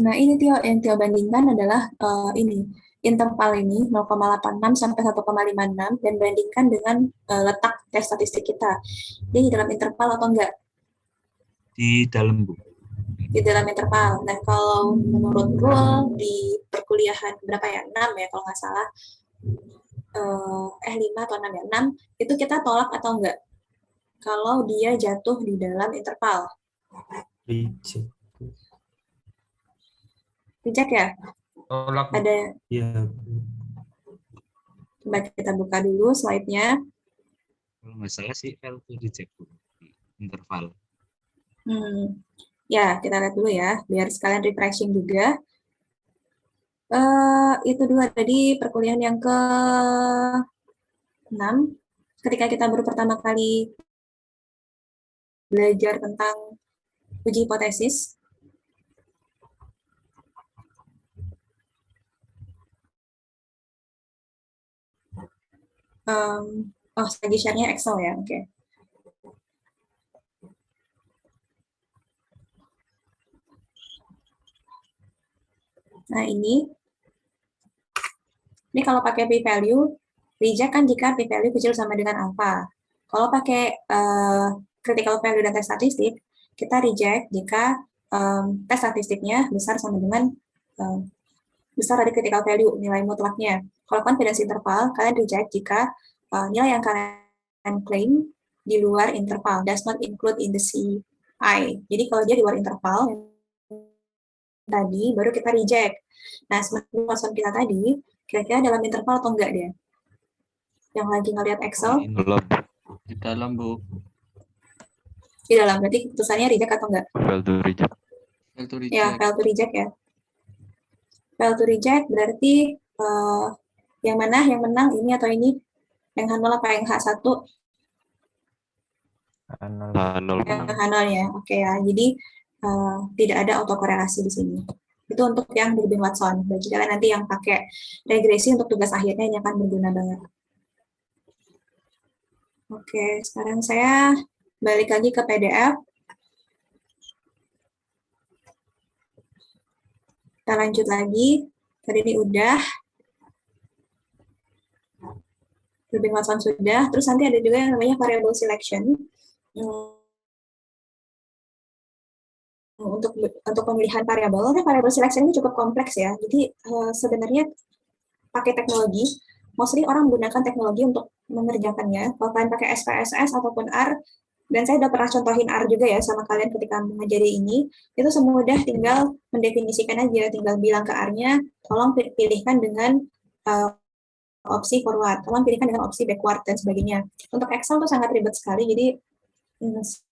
Nah, ini Tio, yang Tio bandingkan adalah ini interval ini 0,86 sampai 1,56 dan bandingkan dengan letak tes statistik kita. Dia di dalam interval atau enggak? Di dalam, Bu. Di dalam interval. Nah, kalau menurut rule di perkuliahan berapa ya? 6 ya kalau nggak salah. 5 atau 6 ya? 6 itu kita tolak atau enggak? Kalau dia jatuh di dalam interval. Reject ya? Tolak. Ada. Iya. Coba kita buka dulu slide-nya. Kalau nggak salah sih fail to reject di interval. Ya, kita lihat dulu ya, biar sekalian refreshing juga. Itu dulu tadi perkuliahan yang ke-6. Ketika kita baru pertama kali belajar tentang uji hipotesis. Lagi share-nya Excel ya, oke. Nah, ini kalau pakai p-value, reject kan jika p-value kecil sama dengan alpha. Kalau pakai critical value dan tes statistik, kita reject jika tes statistiknya besar sama dengan besar dari critical value, nilai mutlaknya. Kalau confidence interval, kalian reject jika nilai yang kalian claim di luar interval, does not include in the CI. Jadi kalau dia di luar interval, tadi baru kita reject. Nah, seperti pason kita tadi, kira-kira dalam interval atau enggak dia? Yang lagi ngeliat Excel? Di dalam, Bu. Di dalam, berarti keputusannya reject atau enggak? Fail to reject. Fail to reject. Ya, fail to reject ya. Fail to reject berarti yang mana yang menang, ini atau ini? Yang H0 apa yang H1? H0. Yang H0 ya, oke ya. Jadi tidak ada autokorelasi di sini. Itu untuk yang di Watson. Bagi kalian nanti yang pakai regresi untuk tugas akhirnya ini akan berguna banget. Oke, sekarang saya balik lagi ke PDF. Kita lanjut lagi. Tadi ini udah. Lebih Watson sudah. Terus nanti ada juga yang namanya variable selection. Untuk pemilihan variabel, variable selection ini cukup kompleks ya. Jadi sebenarnya pakai teknologi, mostly orang menggunakan teknologi untuk mengerjakannya. Kalau kalian pakai SPSS ataupun R, dan saya udah pernah contohin R juga ya sama kalian ketika mengajari ini, itu semudah tinggal mendefinisikan aja, tinggal bilang ke R-nya, tolong pilihkan dengan opsi forward, tolong pilihkan dengan opsi backward, dan sebagainya. Untuk Excel tuh sangat ribet sekali, jadi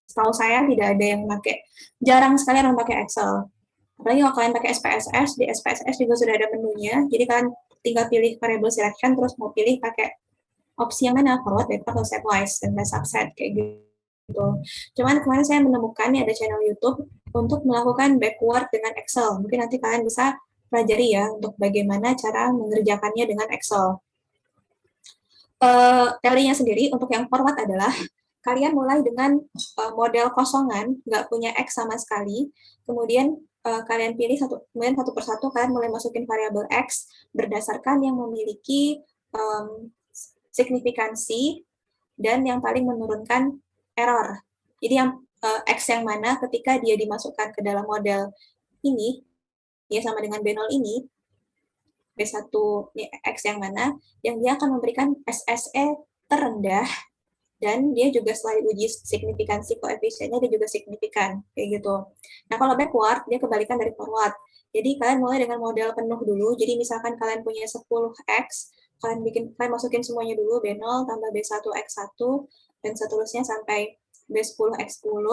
setahu saya tidak ada yang pakai, jarang sekali orang pakai Excel. Apalagi kalau kalian pakai SPSS, di SPSS juga sudah ada menunya, jadi kalian tinggal pilih variable selection, terus mau pilih pakai opsi yang mana, forward, backward, atau stepwise, dan subset, kayak gitu. Cuman kemarin saya menemukan nih ada channel YouTube untuk melakukan backward dengan Excel. Mungkin nanti kalian bisa pelajari ya untuk bagaimana cara mengerjakannya dengan Excel. Teorinya sendiri untuk yang forward adalah kalian mulai dengan model kosongan, nggak punya X sama sekali, kemudian kalian pilih kemudian satu persatu kalian mulai masukin variabel X berdasarkan yang memiliki signifikansi dan yang paling menurunkan error. Jadi yang X yang mana ketika dia dimasukkan ke dalam model ini, ya sama dengan B0 ini, B1 ini X yang mana, yang dia akan memberikan SSE terendah, dan dia juga setelah diuji signifikansi koefisiennya, dia juga signifikan, kayak gitu. Nah, kalau backward, dia kebalikan dari forward. Jadi, kalian mulai dengan model penuh dulu, jadi misalkan kalian punya 10X, kalian masukin semuanya dulu, B0 tambah B1 X1, dan seterusnya sampai B10 X10,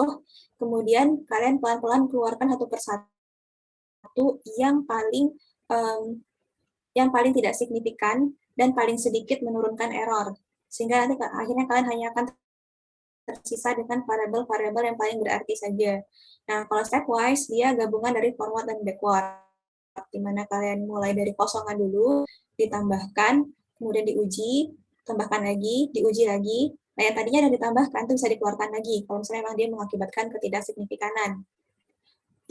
kemudian kalian pelan-pelan keluarkan satu persatu yang paling tidak signifikan dan paling sedikit menurunkan error. Sehingga nanti akhirnya kalian hanya akan tersisa dengan variabel-variabel yang paling berarti saja. Nah, kalau stepwise, dia gabungan dari forward dan backward, di mana kalian mulai dari kosongan dulu, ditambahkan, kemudian diuji, tambahkan lagi, diuji lagi. Nah, yang tadinya ada ditambahkan, itu bisa dikeluarkan lagi, kalau misalnya memang dia mengakibatkan ketidaksignifikanan.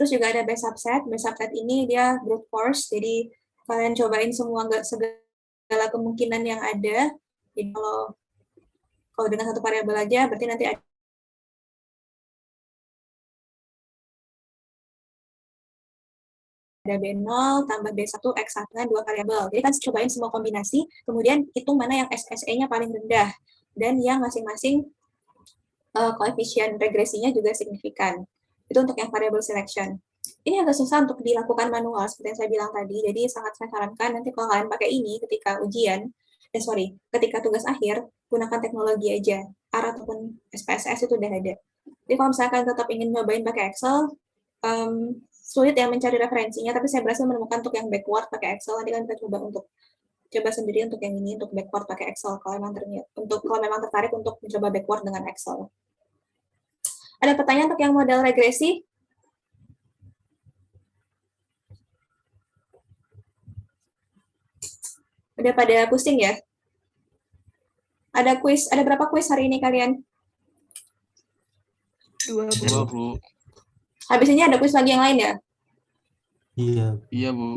Terus juga ada base subset. Base subset ini dia brute force, jadi kalian cobain segala kemungkinan yang ada. Jadi kalau dengan satu variabel aja, berarti nanti ada B0 tambah B1 X1 dengan 2 variabel. Jadi kan cobain semua kombinasi, kemudian hitung mana yang SSE-nya paling rendah, dan yang masing-masing koefisien regresinya juga signifikan. Itu untuk yang variable selection. Ini agak susah untuk dilakukan manual, seperti yang saya bilang tadi, jadi sangat saya sarankan nanti kalau kalian pakai ini ketika ujian, ketika tugas akhir, gunakan teknologi aja. R ataupun SPSS itu udah ada. Jadi kalau misalkan tetap ingin nyobain pakai Excel, sulit ya mencari referensinya, tapi saya berhasil menemukan untuk yang backward pakai Excel. Nanti kan kita coba sendiri untuk yang ini, untuk backward pakai Excel, kalau memang tertarik untuk mencoba backward dengan Excel. Ada pertanyaan untuk yang model regresi? Udah pada pusing ya? Ada kuis, ada berapa kuis hari ini kalian? 2, Bu. Habis ini ada kuis lagi yang lain ya? Iya. Iya, Bu.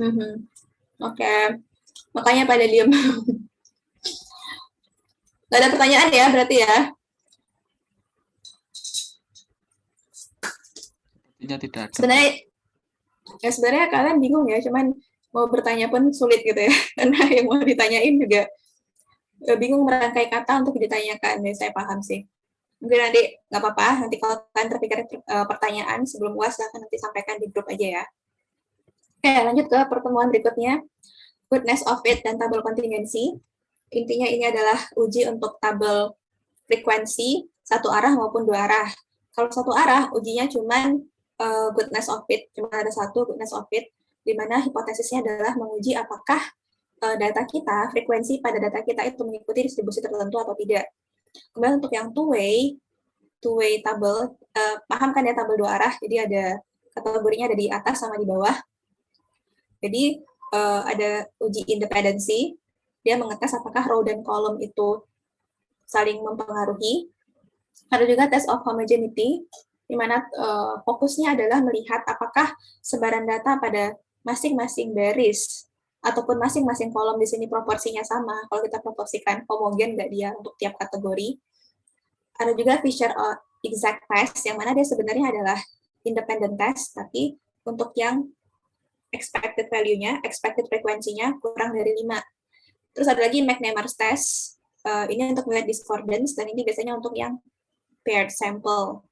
Oke. Makanya pada diem. Gak ada pertanyaan ya berarti ya? Sepertinya tidak ada. Sebenarnya kalian bingung ya, cuman mau bertanya pun sulit gitu ya. Karena yang mau ditanyain juga bingung merangkai kata untuk ditanyakan. Ya, saya paham sih. Mungkin nanti nggak apa-apa, nanti kalau kalian terpikir pertanyaan sebelum UAS, silahkan nanti sampaikan di grup aja ya. Oke, lanjut ke pertemuan berikutnya. Goodness of fit dan tabel kontingensi. Intinya ini adalah uji untuk tabel frekuensi satu arah maupun dua arah. Kalau satu arah, ujinya cuman goodness of fit, cuma ada satu goodness of fit, di mana hipotesisnya adalah menguji apakah data kita, frekuensi pada data kita itu mengikuti distribusi tertentu atau tidak. Kemudian untuk yang two-way tabel, paham kan ya tabel dua arah, jadi ada kategorinya ada di atas sama di bawah. Jadi ada uji independensi, dia mengetes apakah row dan column itu saling mempengaruhi. Ada juga test of homogeneity, di mana fokusnya adalah melihat apakah sebaran data pada masing-masing baris ataupun masing-masing kolom di sini proporsinya sama. Kalau kita proporsikan homogen nggak dia untuk tiap kategori. Ada juga Fisher exact test, yang mana dia sebenarnya adalah independent test, tapi untuk yang expected value-nya, expected frekuensinya kurang dari 5. Terus ada lagi McNemar's test, ini untuk melihat discordance, dan ini biasanya untuk yang paired sample.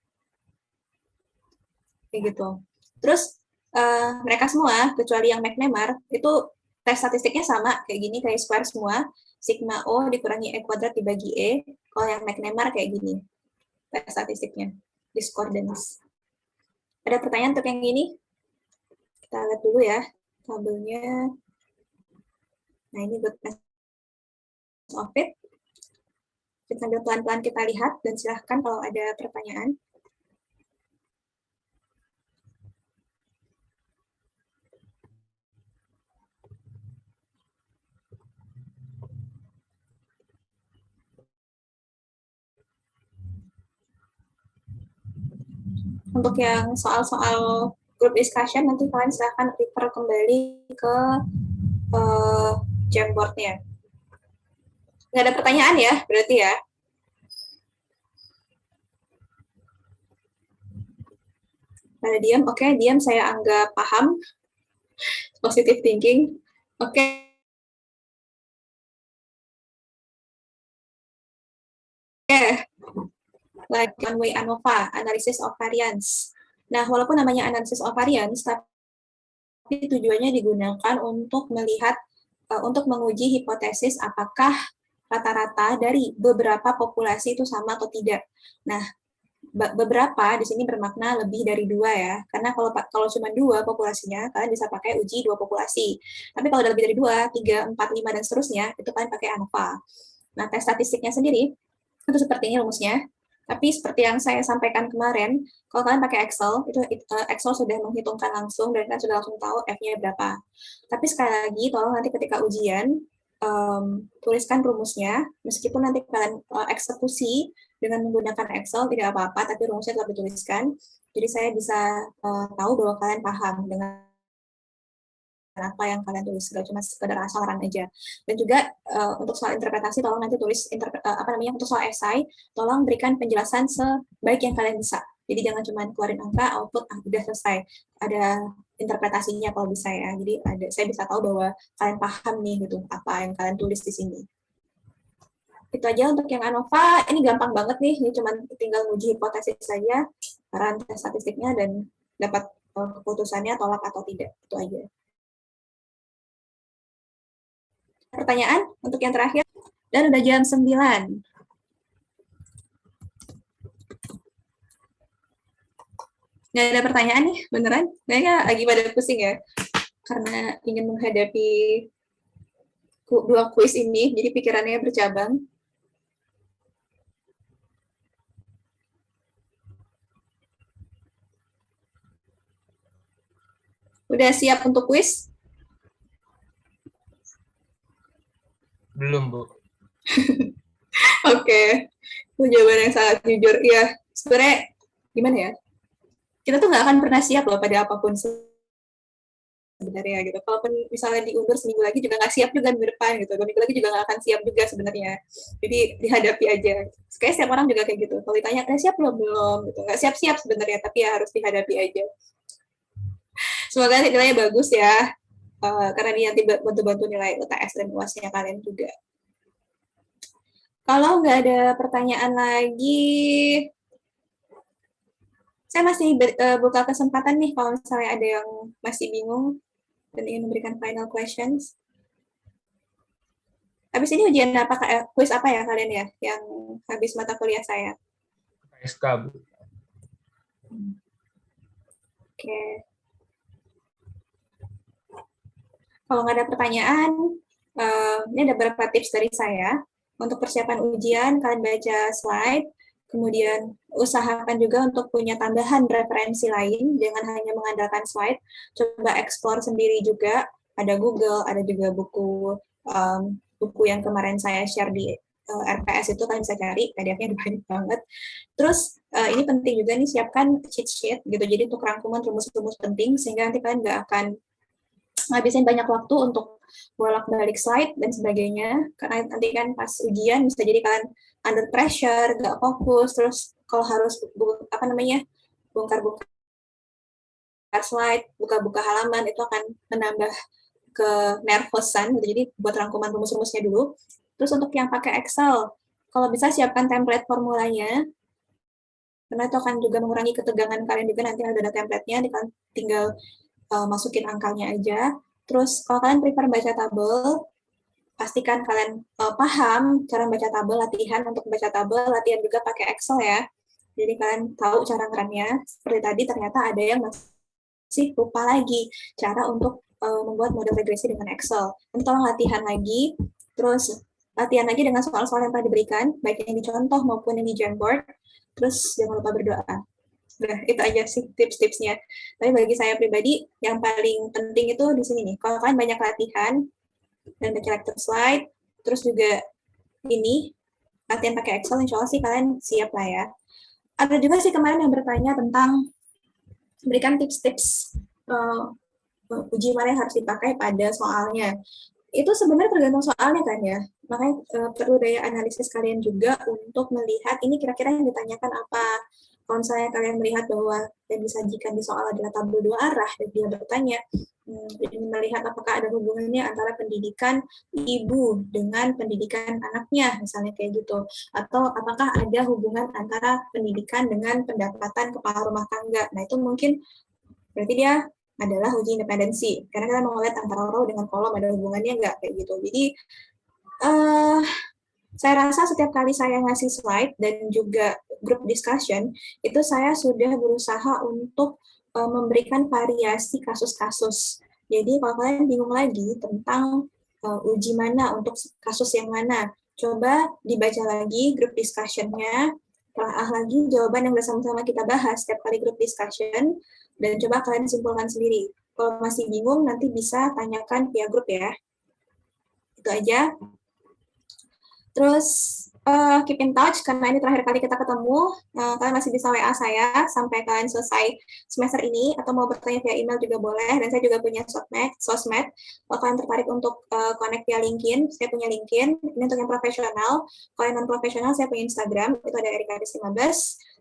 Kayak gitu. Terus mereka semua, kecuali yang McNemar, itu tes statistiknya sama, kayak gini, kayak square semua, sigma O dikurangi E kuadrat dibagi E, kalau yang McNemar kayak gini, tes statistiknya, discordance. Ada pertanyaan untuk yang ini? Kita lihat dulu ya, tabelnya. Nah, ini goodness of fit. Sambil pelan-pelan kita lihat dan silahkan kalau ada pertanyaan. Untuk yang soal-soal group discussion, nanti kalian silahkan refer kembali ke Jamboard-nya. Nggak ada pertanyaan ya, berarti ya? Ada diam, oke, diam saya anggap paham. Positive thinking, oke. Like one-way ANOVA, analysis of variance. Nah, walaupun namanya analysis of variance, tapi tujuannya digunakan untuk melihat, untuk menguji hipotesis apakah rata-rata dari beberapa populasi itu sama atau tidak. Nah, beberapa di sini bermakna lebih dari 2 ya, karena kalau cuma 2 populasinya, kalian bisa pakai uji 2 populasi. Tapi kalau lebih dari 2, 3, 4, 5, dan seterusnya, itu kalian pakai ANOVA. Nah, tes statistiknya sendiri, itu seperti ini rumusnya. Tapi seperti yang saya sampaikan kemarin, kalau kalian pakai Excel, itu Excel sudah menghitungkan langsung dan kalian sudah langsung tahu F-nya berapa. Tapi sekali lagi, tolong nanti ketika ujian, tuliskan rumusnya, meskipun nanti kalian eksekusi dengan menggunakan Excel, tidak apa-apa, tapi rumusnya tetap dituliskan. Jadi saya bisa tahu bahwa kalian paham dengan apa yang kalian tulis, nggak cuma sekedar asalan aja. Dan juga untuk soal interpretasi, tolong nanti tulis untuk soal esai, tolong berikan penjelasan sebaik yang kalian bisa. Jadi jangan cuma keluarin angka, output, udah selesai. Ada interpretasinya kalau bisa ya. Jadi saya bisa tahu bahwa kalian paham nih gitu apa yang kalian tulis di sini. Itu aja untuk yang ANOVA. Ini gampang banget nih. Ini cuma tinggal uji hipotesis saja, rantai statistiknya, dan dapat keputusannya tolak atau tidak. Itu aja. Pertanyaan untuk yang terakhir, dan udah jam 9. Nggak ada pertanyaan nih, beneran? Kayaknya lagi pada pusing ya, karena ingin menghadapi 2 kuis ini, jadi pikirannya bercabang. Udah siap untuk kuis? Belum, Bu. Oke. Itu jawaban yang sangat jujur. Iya, sebenarnya gimana ya? Kita tuh nggak akan pernah siap loh pada apapun sebenarnya gitu. Kalaupun misalnya diundur seminggu lagi juga nggak siap juga minggu depan gitu. 2 minggu lagi juga nggak akan siap juga sebenarnya. Jadi dihadapi aja. Kayak setiap orang juga kayak gitu. Kalau ditanya, siap belum? Belum. Gitu. Nggak siap-siap sebenarnya, tapi ya harus dihadapi aja. Semoga nilainya bagus ya. Karena ini nanti bantu-bantu nilai UTS dan UAS-nya kalian juga. Kalau nggak ada pertanyaan lagi, saya masih buka kesempatan nih kalau misalnya ada yang masih bingung dan ingin memberikan final questions. Habis ini ujian apa, kuis apa ya kalian ya, yang habis mata kuliah saya? SK, Bu. Oke. Kalau nggak ada pertanyaan, ini ada beberapa tips dari saya. Untuk persiapan ujian, kalian baca slide, kemudian usahakan juga untuk punya tambahan referensi lain, jangan hanya mengandalkan slide, coba explore sendiri juga, ada Google, ada juga buku yang kemarin saya share di RPS itu kalian bisa cari, PDF-nya banyak banget. Terus ini penting juga nih, siapkan cheat sheet gitu, jadi untuk rangkuman rumus-rumus penting, sehingga nanti kalian nggak akan ngabisin banyak waktu untuk bolak-balik slide dan sebagainya, karena nanti kan pas ujian bisa jadi kalian under pressure, nggak fokus, terus kalau harus bongkar-bongkar slide, buka-buka halaman, itu akan menambah kenervosan, gitu. Jadi buat rangkuman rumus-rumusnya dulu. Terus untuk yang pakai Excel, kalau bisa siapkan template formulanya, karena itu akan juga mengurangi ketegangan kalian juga, nanti ada template-nya, kalian tinggal masukin angkanya aja. Terus kalau kalian prefer baca tabel, pastikan kalian paham cara baca tabel, latihan untuk baca tabel, latihan juga pakai Excel ya. Jadi kalian tahu cara ngerannya. Seperti tadi ternyata ada yang masih lupa lagi cara untuk membuat model regresi dengan Excel. Nanti tolong latihan lagi, terus latihan lagi dengan soal-soal yang telah diberikan, baik yang dicontoh maupun yang di Jamboard. Terus jangan lupa berdoa. Nah, itu aja sih tips-tipsnya. Tapi bagi saya pribadi, yang paling penting itu di sini nih. Kalau kalian banyak latihan dan baca lecture slide, terus juga ini latihan pakai Excel, insya Allah sih kalian siap lah ya. Ada juga sih kemarin yang bertanya tentang berikan tips-tips uji mana yang harus dipakai pada soalnya. Itu sebenarnya tergantung soalnya kan ya. Makanya perlu daya analisis kalian juga untuk melihat ini kira-kira yang ditanyakan apa. Kalau misalnya kalian melihat bahwa yang disajikan di soal adalah tabel 2 arah dan dia bertanya, melihat apakah ada hubungannya antara pendidikan ibu dengan pendidikan anaknya, misalnya kayak gitu. Atau apakah ada hubungan antara pendidikan dengan pendapatan kepala rumah tangga. Nah itu mungkin berarti dia adalah uji independensi. Karena kita mau melihat antara row dengan kolom ada hubungannya nggak kayak gitu. Jadi saya rasa setiap kali saya ngasih slide dan juga group discussion, itu saya sudah berusaha untuk memberikan variasi kasus-kasus. Jadi kalau kalian bingung lagi tentang uji mana untuk kasus yang mana, coba dibaca lagi group discussion-nya, telah lagi jawaban yang bersama-sama kita bahas setiap kali group discussion, dan coba kalian simpulkan sendiri. Kalau masih bingung, nanti bisa tanyakan via grup ya. Itu aja. Terus keep in touch, karena ini terakhir kali kita ketemu. Kalian masih bisa WA saya sampai kalian selesai semester ini, atau mau bertanya via email juga boleh, dan saya juga punya sosmed. Kalau kalian tertarik untuk connect via LinkedIn, saya punya LinkedIn. Ini untuk yang profesional. Kalau yang non-profesional, saya punya Instagram, itu ada erikadis15.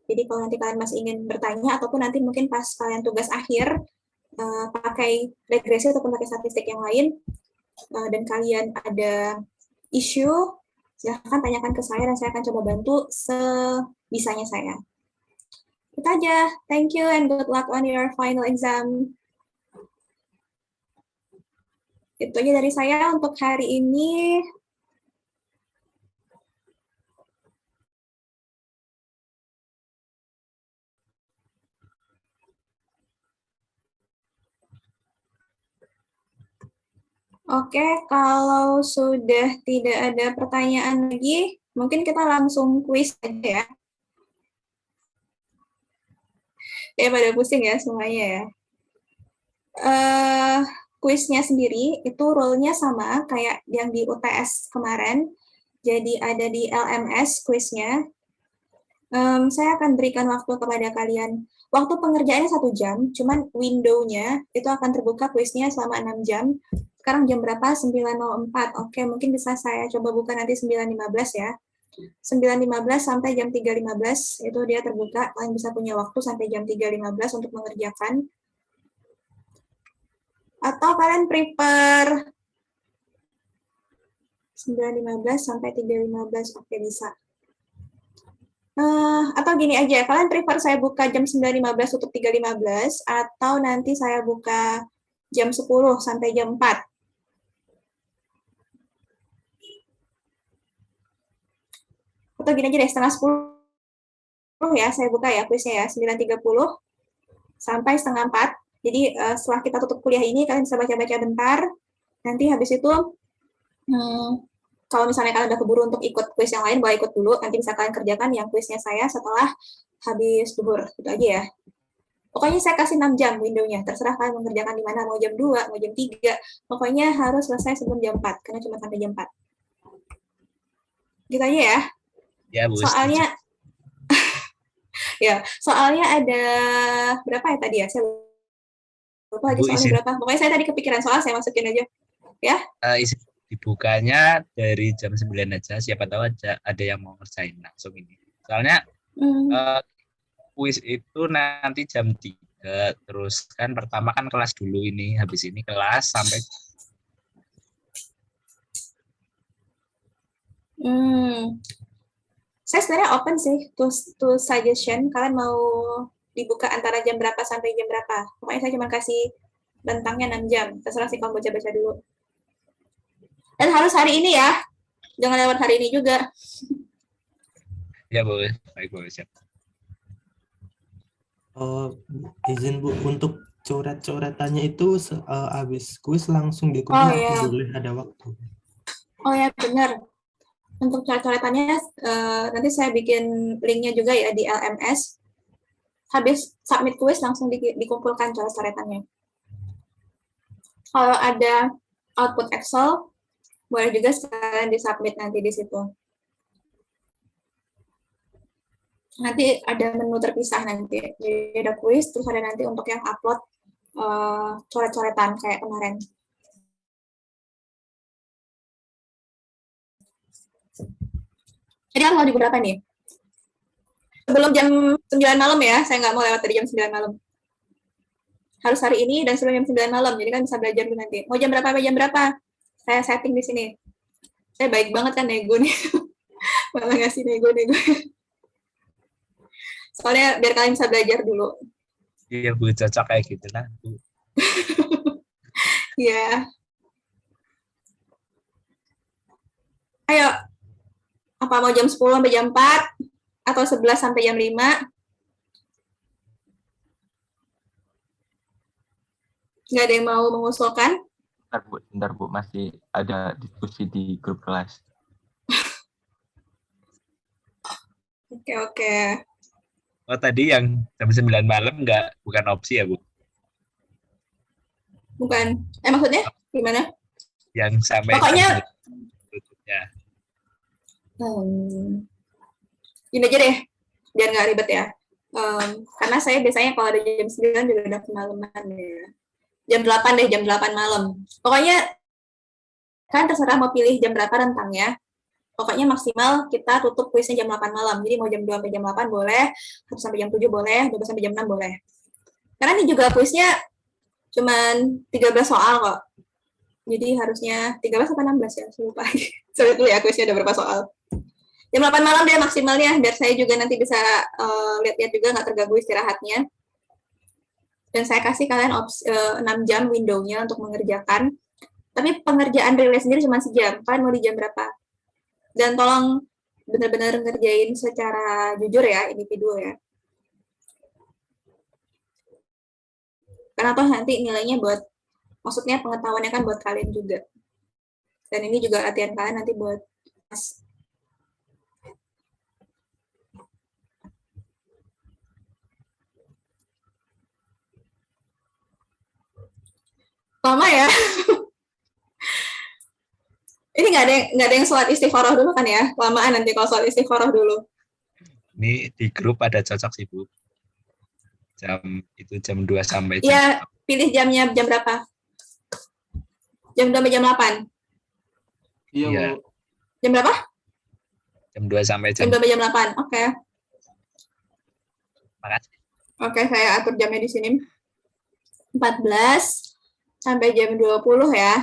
Jadi kalau nanti kalian masih ingin bertanya, ataupun nanti mungkin pas kalian tugas akhir, pakai regresi ataupun pakai statistik yang lain, dan kalian ada isu, silahkan tanyakan ke saya dan saya akan coba bantu sebisanya saya. Itu aja. Thank you and good luck on your final exam. Itu aja dari saya untuk hari ini. Oke, kalau sudah tidak ada pertanyaan lagi, mungkin kita langsung kuis aja ya. Ya, pada pusing ya semuanya ya. Kuisnya sendiri itu role-nya sama kayak yang di UTS kemarin. Jadi ada di LMS kuisnya. Saya akan berikan waktu kepada kalian. Waktu pengerjaannya 1 jam, cuman window-nya itu akan terbuka kuisnya selama 6 jam. Sekarang jam berapa? 9.04. Oke, mungkin bisa saya coba buka nanti 9.15 ya. 9.15 sampai jam 3.15 itu dia terbuka. Kalian bisa punya waktu sampai jam 3.15 untuk mengerjakan. Atau kalian prefer 9.15 sampai 3.15. Oke, bisa. Atau gini aja, kalian prefer saya buka jam 9.15 untuk 3.15 atau nanti saya buka jam 10 sampai jam 4. Atau gini aja deh, setengah 10 ya, saya buka ya kuisnya ya, 9.30 sampai setengah 4. Jadi setelah kita tutup kuliah ini, kalian bisa baca-baca bentar. Nanti habis itu, kalau misalnya kalian udah keburu untuk ikut kuis yang lain, boleh ikut dulu. Nanti bisa kalian kerjakan yang kuisnya saya setelah habis zuhur. Itu aja ya. Pokoknya saya kasih 6 jam window-nya. Terserah kalian mengerjakan di mana, mau jam 2, mau jam 3. Pokoknya harus selesai sebelum jam 4, karena cuma sampai jam 4. Gitu aja ya. Ya, Bu. Soalnya, ya, soalnya ada berapa ya tadi ya? Saya lupa lagi soalnya berapa. Pokoknya saya tadi kepikiran soal, saya masukin aja. Ya. Isi dibukanya dari jam 9 aja. Siapa tahu ada yang mau ngerjain langsung ini. Soalnya kuis itu nanti jam 3. Terus kan pertama kan kelas dulu ini. Habis ini kelas sampai saya sebenarnya open sih to suggestion. Kalian mau dibuka antara jam berapa sampai jam berapa? Pokoknya saya cuma kasih rentangnya 6 jam. Terserah sih kamu baca-baca dulu. Dan harus hari ini ya. Jangan lewat hari ini juga. Ya, Bu. Baik, Bu. Siap. Izin Bu, untuk coret-coretannya itu habis kuis langsung di kuliah, boleh ada waktu. Oh ya, benar. Untuk coret-coretannya nanti saya bikin linknya juga ya di LMS. Habis submit kuis langsung dikumpulkan coret-coretannya. Kalau ada output Excel, boleh juga sekalian disubmit nanti di situ. Nanti ada menu terpisah nanti. Jadi ada kuis, terus ada nanti untuk yang upload coret-coretan kayak kemarin. Jadi kan mau di berapa nih? Sebelum jam 9 malam ya, saya nggak mau lewat dari jam 9 malam. Harus hari ini dan sebelum jam 9 malam, jadi kan bisa belajar dulu nanti. Mau jam berapa sampai jam berapa? Saya setting di sini. Saya baik banget kan nego nih. Malah ngasih nego-nego. Soalnya biar kalian bisa belajar dulu. Iya Bu, cocok kayak gitu lah. Iya. Ayo, apa mau jam 10 sampai jam 4? Atau 11 sampai jam 5? Nggak ada yang mau mengusulkan? Bentar Bu, masih ada diskusi di grup kelas. Oke. Oh tadi yang jam 9 malam bukan opsi ya Bu? Bukan. Maksudnya gimana? Yang sampai pokoknya ya. Gini aja deh, biar nggak ribet ya. Karena saya biasanya kalau ada jam 9 juga udah kemalaman ya. Jam 8 deh, jam 8 malam. Pokoknya kan terserah mau pilih jam berapa rentangnya. Pokoknya maksimal kita tutup kuisnya jam 8 malam. Jadi mau jam 2 sampai jam 8 boleh, 1 sampai jam 7 boleh, 12 sampai jam 6 boleh. Karena ini juga kuisnya cuman 13 soal kok. Jadi harusnya 13 atau 16 ya, saya lupa. Sorry dulu ya, kuisnya ada berapa soal. Jam 8 malam deh maksimalnya, biar saya juga nanti bisa lihat-lihat juga, nggak terganggu istirahatnya. Dan saya kasih kalian 6 jam window-nya untuk mengerjakan. Tapi pengerjaan relay sendiri cuma sejam. Kalian mau di jam berapa? Dan tolong benar-benar ngerjain secara jujur ya, individu ya. Karena toh nanti nilainya buat, maksudnya pengetahuannya kan buat kalian juga. Dan ini juga latihan kalian nanti buat mas. Lama ya. Ini nggak ada yang sholat istikharah dulu kan ya? Lamaan nanti kalau sholat istikharah dulu. Ini di grup ada cocok sih Bu. Jam 2 sampai jam. Iya, pilih jamnya jam berapa? Jam 2 sampai jam 8? Iya Bu. Jam berapa? Jam 2 sampai jam 2 sampai jam 8. Oke. Makasih. Oke, saya atur jamnya di sini. 14 sampai jam 20 ya.